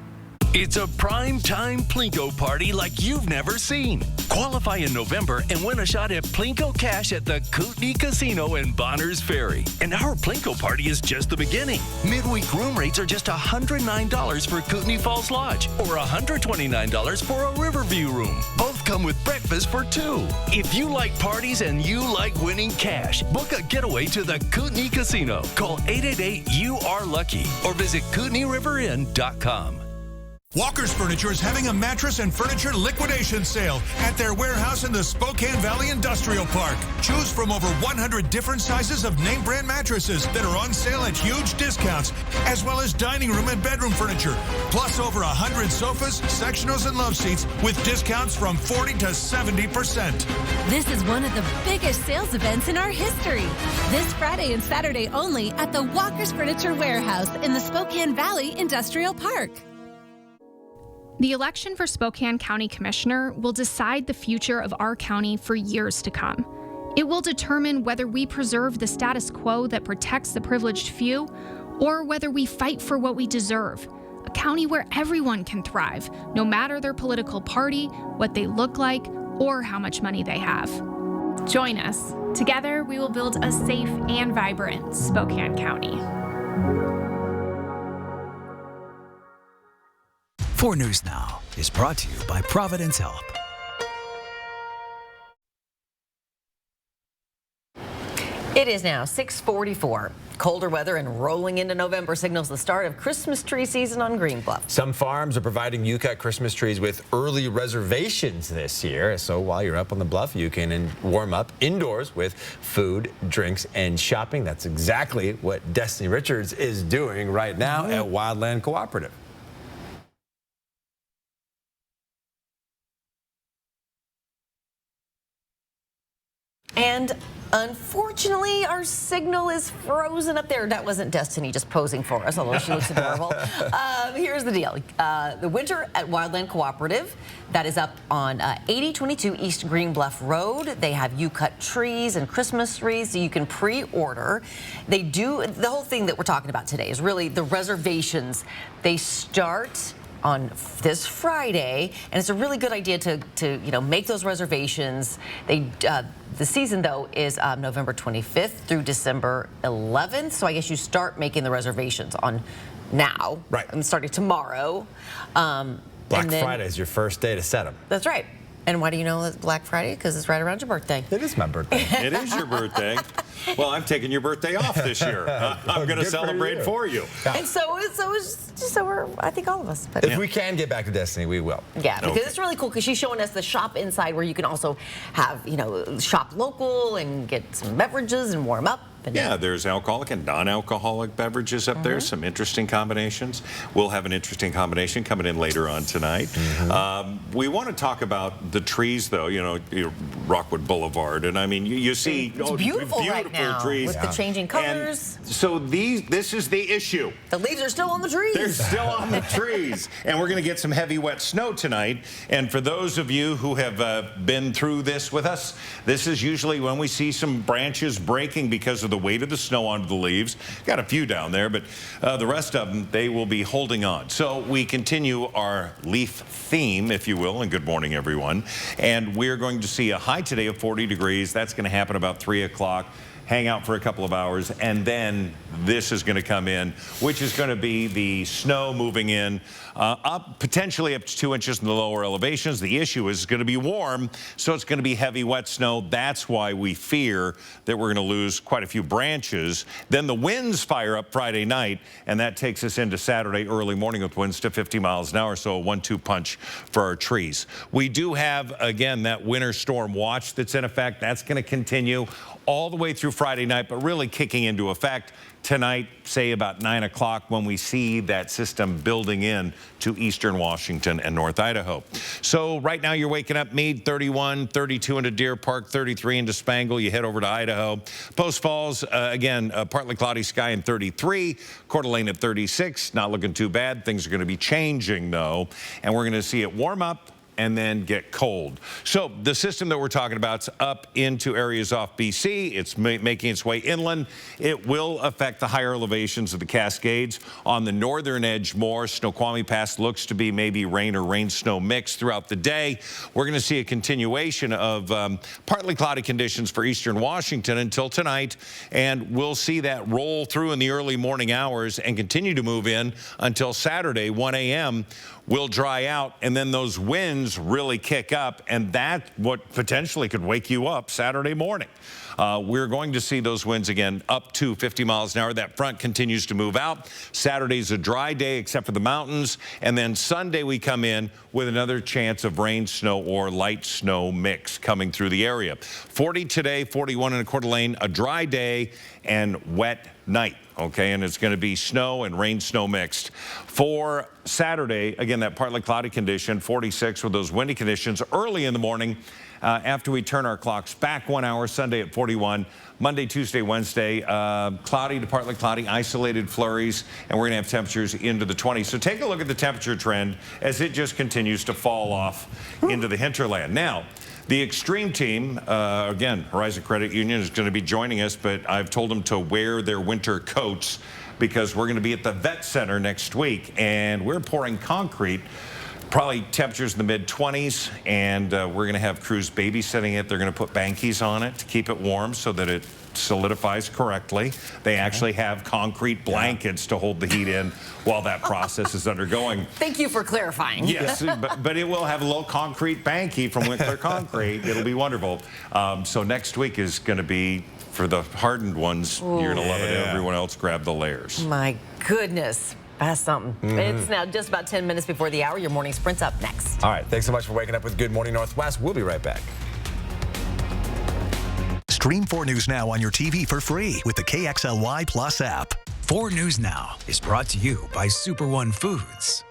It's a prime-time Plinko party like you've never seen. Qualify in November and win a shot at Plinko cash at the Kootenai Casino in Bonners Ferry. And our Plinko party is just the beginning. Midweek room rates are just $109 for Kootenai Falls Lodge or $129 for a Riverview room. Both come with breakfast for 2. If you like parties and you like winning cash, book a getaway to the Kootenai Casino. Call 888-YOU-ARE-LUCKY or visit KootenaiRiverInn.com.
Walker's Furniture is having a mattress and furniture liquidation sale at their warehouse in the Spokane Valley Industrial Park. Choose from over 100 different sizes of name brand mattresses that are on sale at huge discounts, as well as dining room and bedroom furniture, plus over 100 sofas, sectionals, and love seats with discounts from 40 to 70%.
This is one of the biggest sales events in our history. This Friday and Saturday only at the Walker's Furniture Warehouse in the Spokane Valley Industrial Park.
The election for Spokane County Commissioner will decide the future of our county for years to come. It will determine whether we preserve the status quo that protects the privileged few or whether we fight for what we deserve, a county where everyone can thrive, no matter their political party, what they look like, or how much money they have. Join us. Together, we will build a safe and vibrant Spokane County.
4 News Now is brought to you by Providence Help.
It is now 6:44. Colder weather and rolling into November signals the start of Christmas tree season on Green Bluff.
Some farms are providing U-Cut Christmas trees with early reservations this year. So while you're up on the bluff, you can warm up indoors with food, drinks, and shopping. That's exactly what Destiny Richards is doing right now at Wildland Cooperative.
And unfortunately, our signal is frozen up there. That wasn't Destiny just posing for us, although she looks adorable. Here's the deal. The winter at Wildland Cooperative, that is up on 8022 East Green Bluff Road. They have U-Cut trees and Christmas trees, so you can pre-order. They do, the whole thing that we're talking about today is really the reservations. They start on this Friday, and it's a really good idea to make those reservations. The season though is November 25th through December 11th. So I guess you start making the reservations on now, right? And starting tomorrow.
Black Friday is your first day to set them.
That's right. And why do you know it's Black Friday? Because it's right around your birthday.
It is my birthday.
It is your birthday. Well, I'm taking your birthday off this year. I'm going to celebrate for you.
And so we're, I think all of us. But
if we can get back to Destiny, we will.
Yeah, because it's really cool because she's showing us the shop inside where you can also have, shop local and get some beverages and warm up.
Yeah, there's alcoholic and non-alcoholic beverages up there. Some interesting combinations. We'll have an interesting combination coming in later on tonight. We want to talk about the trees, though. Rockwood Boulevard, and I mean, you see
it's beautiful right now
trees
with the changing colors.
And so this is the issue.
The leaves are still on the trees.
They're still on the trees, and we're going to get some heavy, wet snow tonight. And for those of you who have been through this with us, this is usually when we see some branches breaking because of the weight of the snow onto the leaves. Got a few down there, but the rest of them, they will be holding on. So we continue our leaf theme, if you will, and good morning, everyone. And we're going to see a high today of 40 degrees. That's going to happen about 3 o'clock. Hang out for a couple of hours, and then this is going to come in, which is going to be the snow moving in potentially up to 2 inches in the lower elevations. The issue is it's going to be warm, so it's going to be heavy, wet snow. That's why we fear that we're going to lose quite a few branches. Then the winds fire up Friday night, and that takes us into Saturday early morning with winds to 50 miles an hour, so a 1-2 punch for our trees. We do have, again, that winter storm watch that's in effect. That's going to continue all the way through Friday night, but really kicking into effect tonight, say about 9 o'clock, when we see that system building in to eastern Washington and North Idaho. So right now you're waking up Meade 31, 32 into Deer Park, 33 into Spangle. You head over to Idaho. Post Falls, again, partly cloudy sky in 33. Coeur d'Alene at 36. Not looking too bad. Things are going to be changing, though, and we're going to see it warm up and then get cold. So the system that we're talking about is up into areas off BC. It's making its way inland. It will affect the higher elevations of the Cascades. On the northern edge more, Snoqualmie Pass looks to be maybe rain or rain-snow mix throughout the day. We're going to see a continuation of partly cloudy conditions for eastern Washington until tonight, and we'll see that roll through in the early morning hours and continue to move in until Saturday, 1 a.m. will dry out, and then those winds really kick up, and that's what potentially could wake you up Saturday morning. We're going to see those winds again up to 50 miles an hour. That front continues to move out. Saturday's a dry day except for the mountains, and then Sunday we come in with another chance of rain, snow, or light snow mix coming through the area. 40 today, 41 in Coeur d'Alene, a dry day and wet night. Okay, and it's going to be snow and rain, snow mixed. For Saturday, again, that partly cloudy condition, 46 with those windy conditions early in the morning. After we turn our clocks back 1 hour, Sunday at 41, Monday, Tuesday, Wednesday, cloudy to partly cloudy, isolated flurries, and we're going to have temperatures into the 20s. So take a look at the temperature trend as it just continues to fall off into the hinterland. Now, the Extreme team, again, Horizon Credit Union is going to be joining us, but I've told them to wear their winter coats because we're going to be at the Vet Center next week, and we're pouring concrete. Probably temperatures in the mid-20s, and we're going to have crews babysitting it. They're going to put bankies on it to keep it warm so that it solidifies correctly. They actually have concrete blankets to hold the heat in while that process is undergoing.
Thank you for clarifying.
Yes, but it will have a little concrete banky from Winkler Concrete. It'll be wonderful. So next week is going to be, for the hardened ones, you're going to love it. Everyone else grab the layers.
My goodness. That's something. It's now just about 10 minutes before the hour. Your morning sprint's up next.
All right. Thanks so much for waking up with Good Morning Northwest. We'll be right back.
Stream 4 News Now on your TV for free with the KXLY Plus app.
4 News Now is brought to you by Super One Foods.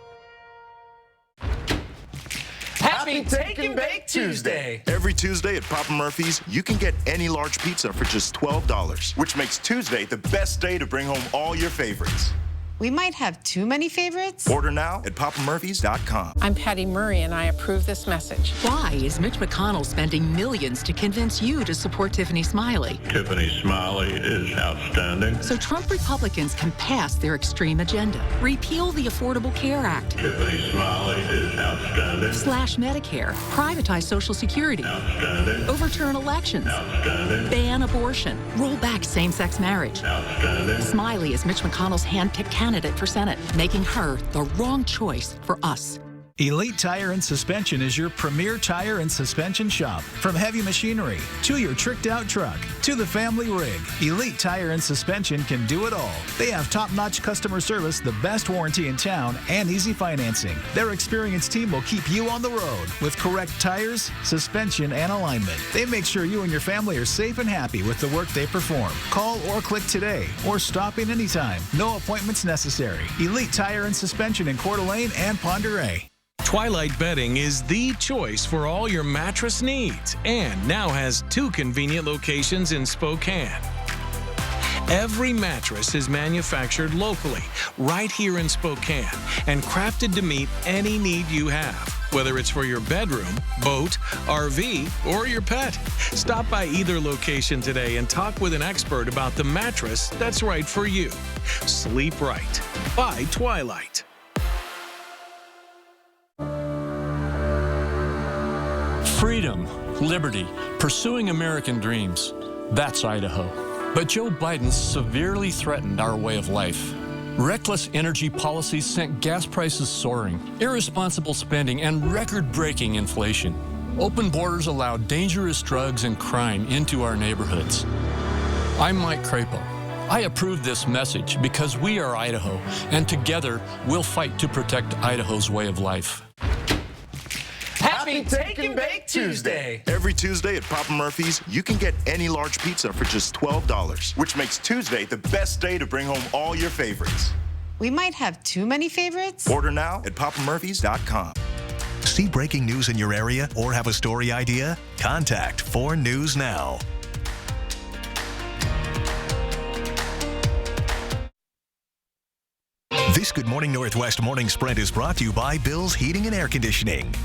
Happy Take and Bake Tuesday! Every Tuesday at Papa Murphy's, you can get any large pizza for just $12, which makes Tuesday the best day to bring home all your favorites.
We might have too many favorites.
Order now at papamurphys.com.
I'm Patty Murray, and I approve this message.
Why is Mitch McConnell spending millions to convince you to support Tiffany Smiley?
Tiffany Smiley is outstanding.
So Trump Republicans can pass their extreme agenda. Repeal the Affordable Care Act.
Tiffany Smiley is outstanding.
Slash Medicare. Privatize Social Security.
Outstanding.
Overturn elections.
Outstanding.
Ban abortion. Roll back same-sex marriage.
Outstanding.
Smiley is Mitch McConnell's hand-picked candidate for Senate, making her the wrong choice for us.
Elite Tire and Suspension is your premier tire and suspension shop. From heavy machinery to your tricked-out truck to the family rig, Elite Tire and Suspension can do it all. They have top-notch customer service, the best warranty in town, and easy financing. Their experienced team will keep you on the road with correct tires, suspension, and alignment. They make sure you and your family are safe and happy with the work they perform. Call or click today or stop in anytime. No appointments necessary. Elite Tire and Suspension in Coeur d'Alene and Ponderay.
Twilight Bedding is the choice for all your mattress needs and now has 2 convenient locations in Spokane. Every mattress is manufactured locally, right here in Spokane, and crafted to meet any need you have, whether it's for your bedroom, boat, RV, or your pet. Stop by either location today and talk with an expert about the mattress that's right for you. Sleep right by Twilight.
Freedom, liberty, pursuing American dreams. That's Idaho. But Joe Biden severely threatened our way of life. Reckless energy policies sent gas prices soaring, irresponsible spending, and record-breaking inflation. Open borders allowed dangerous drugs and crime into our neighborhoods. I'm Mike Crapo. I approve this message because we are Idaho, and together we'll fight to protect Idaho's way of life.
Happy Take and Bake Tuesday! Every Tuesday at Papa Murphy's, you can get any large pizza for just $12, which makes Tuesday the best day to bring home all your favorites.
We might have too many favorites.
Order now at papamurphys.com.
See breaking news in your area or have a story idea? Contact 4 News Now. This Good Morning Northwest Morning Sprint is brought to you by Bill's Heating and Air Conditioning.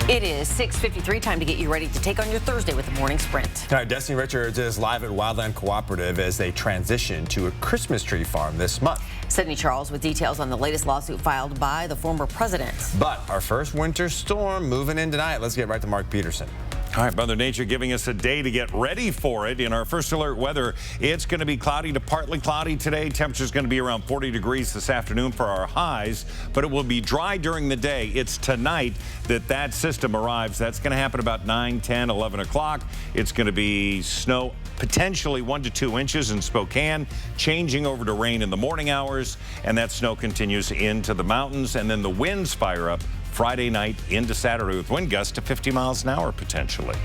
It is 6:53, time to get you ready to take on your Thursday with the morning sprint.
All right, Destiny Richards is live at Wildland Cooperative as they transition to a Christmas tree farm this month.
Sydney Charles with details on the latest lawsuit filed by the former president.
But our first winter storm moving in tonight. Let's get right to Mark Peterson.
All right, Mother Nature giving us a day to get ready for it. In our first alert weather, it's going to be cloudy to partly cloudy today. Temperature's going to be around 40 degrees this afternoon for our highs, but it will be dry during the day. It's tonight that system arrives. That's going to happen about 9, 10, 11 o'clock. It's going to be snow, potentially 1 to 2 inches in Spokane, changing over to rain in the morning hours, and that snow continues into the mountains, and then the winds fire up Friday night into Saturday with wind gusts to 50 miles an hour potentially.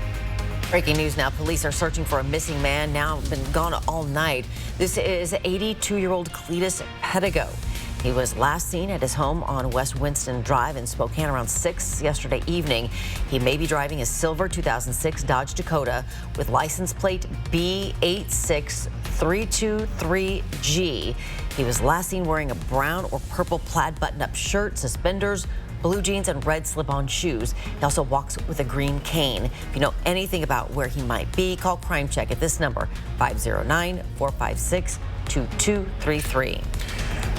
Breaking news now. Police are searching for a missing man, now been gone all night. This is 82-year-old Cletus Pedigo. He was last seen at his home on West Winston Drive in Spokane around 6 yesterday evening. He may be driving a silver 2006 Dodge Dakota with license plate B86323G. He was last seen wearing a brown or purple plaid button-up shirt, suspenders, blue jeans, and red slip-on shoes. He also walks with a green cane. If you know anything about where he might be, call Crime Check at this number, 509-456-2622. 822-233.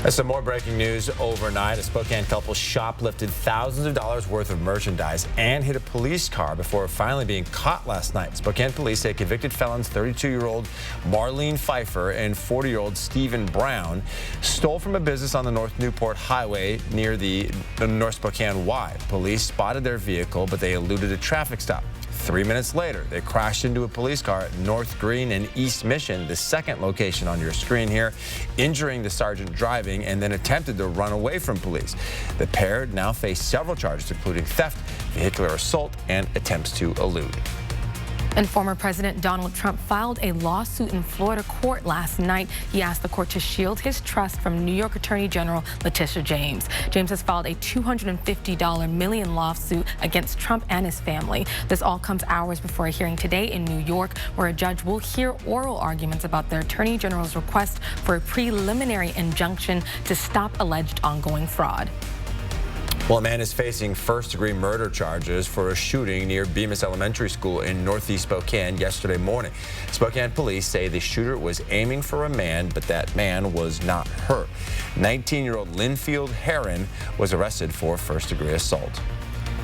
That's some more breaking news overnight. A Spokane couple shoplifted thousands of dollars worth of merchandise and hit a police car before finally being caught last night. Spokane police say convicted felons 32-year-old Marlene Pfeiffer and 40-year-old Stephen Brown stole from a business on the North Newport Highway near the North Spokane Y. Police spotted their vehicle, but they eluded a traffic stop. 3 minutes later, they crashed into a police car at North Green and East Mission, the second location on your screen here, injuring the sergeant driving and then attempted to run away from police. The pair now face several charges, including theft, vehicular assault, and attempts to elude.
And former President Donald Trump filed a lawsuit in Florida court last night. He asked the court to shield his trust from New York Attorney General Letitia James. James has filed a $250 million lawsuit against Trump and his family. This all comes hours before a hearing today in New York, where a judge will hear oral arguments about the Attorney General's request for a preliminary injunction to stop alleged ongoing fraud.
Well, a man is facing first-degree murder charges for a shooting near Bemis Elementary School in northeast Spokane yesterday morning. Spokane police say the shooter was aiming for a man, but that man was not hurt. 19-year-old Linfield Heron was arrested for first-degree assault.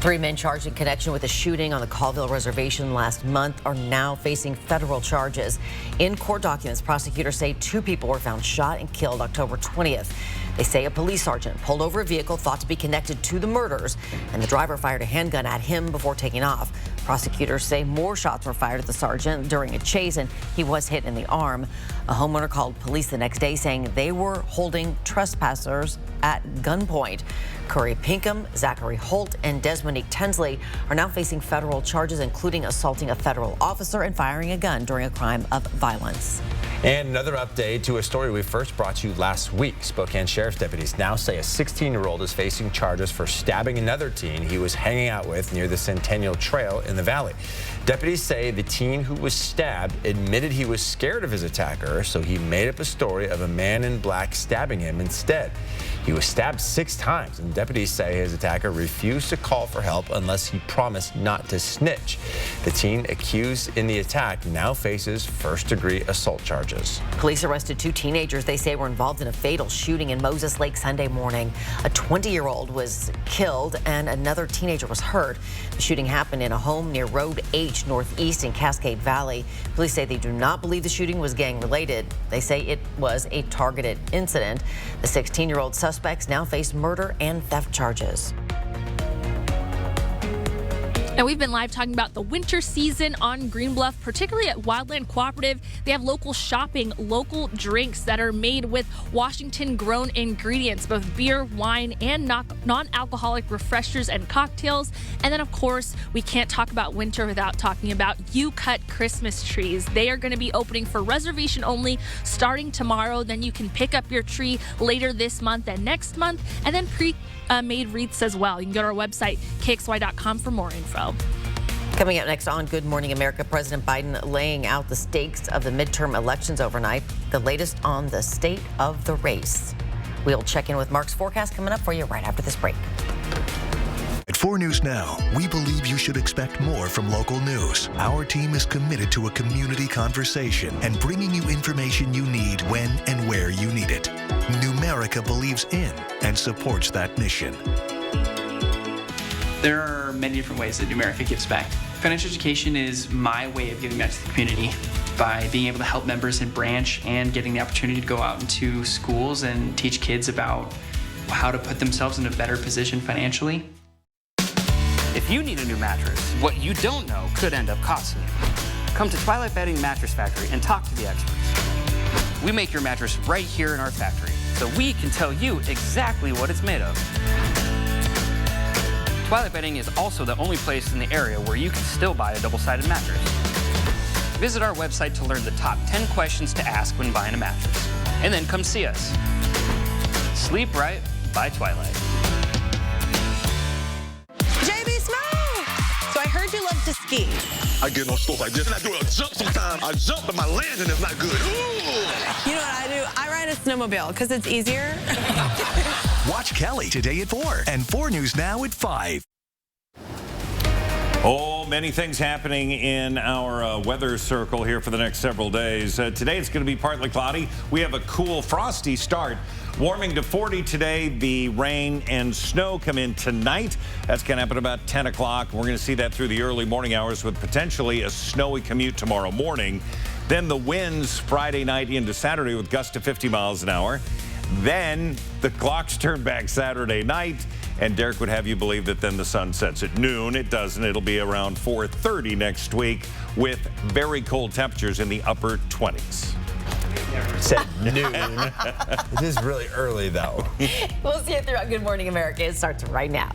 3 men charged in connection with a shooting on the Colville Reservation last month are now facing federal charges. In court documents, prosecutors say 2 people were found shot and killed October 20th. They say a police sergeant pulled over a vehicle thought to be connected to the murders, and the driver fired a handgun at him before taking off. Prosecutors say more shots were fired at the sergeant during a chase, and he was hit in the arm. A homeowner called police the next day saying they were holding trespassers at gunpoint. Curry Pinkham, Zachary Holt, and Desmonique Tensley are now facing federal charges, including assaulting a federal officer and firing a gun during a crime of violence.
And another update to a story we first brought you last week. Spokane Sheriff's deputies now say a 16-year-old is facing charges for stabbing another teen he was hanging out with near the Centennial Trail in the valley. Deputies say the teen who was stabbed admitted he was scared of his attacker, so he made up a story of a man in black stabbing him instead. He was stabbed 6 times, and deputies say his attacker refused to call for help unless he promised not to snitch. The teen accused in the attack now faces first-degree assault charges.
Police arrested 2 teenagers they say were involved in a fatal shooting in Moses Lake Sunday morning. A 20-year-old was killed and another teenager was hurt. The shooting happened in a home near Road H northeast in Cascade Valley. Police say they do not believe the shooting was gang-related. They say it was a targeted incident. The 16-year-old suspects now face murder and theft charges.
Now, we've been live talking about the winter season on Green Bluff, particularly at Wildland Cooperative. They have local shopping, local drinks that are made with Washington-grown ingredients, both beer, wine, and non-alcoholic refreshers and cocktails. And then, of course, we can't talk about winter without talking about You Cut Christmas trees. They are going to be opening for reservation only starting tomorrow. Then you can pick up your tree later this month and next month, and then pre-made wreaths as well. You can go to our website, kxy.com, for more info.
Coming up next on Good Morning America, President Biden laying out the stakes of the midterm elections overnight, the latest on the state of the race. We'll check in with Mark's forecast coming up for you right after this break.
At 4 News Now, we believe you should expect more from local news. Our team is committed to a community conversation and bringing you information you need when and where you need it. Numerica believes in and supports that mission.
There are many different ways that Numerica gives back. Financial education is my way of giving back to the community by being able to help members in branch and getting the opportunity to go out into schools and teach kids about how to put themselves in a better position financially.
If you need a new mattress, what you don't know could end up costing you. Come to Twilight Bedding Mattress Factory and talk to the experts. We make your mattress right here in our factory, so we can tell you exactly what it's made of. Twilight Bedding is also the only place in the area where you can still buy a double-sided mattress. Visit our website to learn the top 10 questions to ask when buying a mattress. And then come see us. Sleep Right by Twilight.
JB Smoke! So I heard you love to ski.
I get on stuff like this and I do a jump sometimes. I jump but my landing is not good. Ooh.
You know what I do? I ride a snowmobile because it's easier.
Watch Kelly today at 4 and 4 News Now at 5.
Oh, many things happening in our weather circle here for the next several days. Today it's going to be partly cloudy. We have a cool, frosty start. Warming to 40 today. The rain and snow come in tonight. That's going to happen about 10 o'clock. We're going to see that through the early morning hours with potentially a snowy commute tomorrow morning. Then the winds Friday night into Saturday with gusts to 50 miles an hour. Then the clocks turn back Saturday night. And Derek would have you believe that then the sun sets at noon. It doesn't. It'll be around 4:30 next week with very cold temperatures in the upper 20s.
Said noon. It is really early, though.
We'll see it throughout Good Morning America. It starts right now.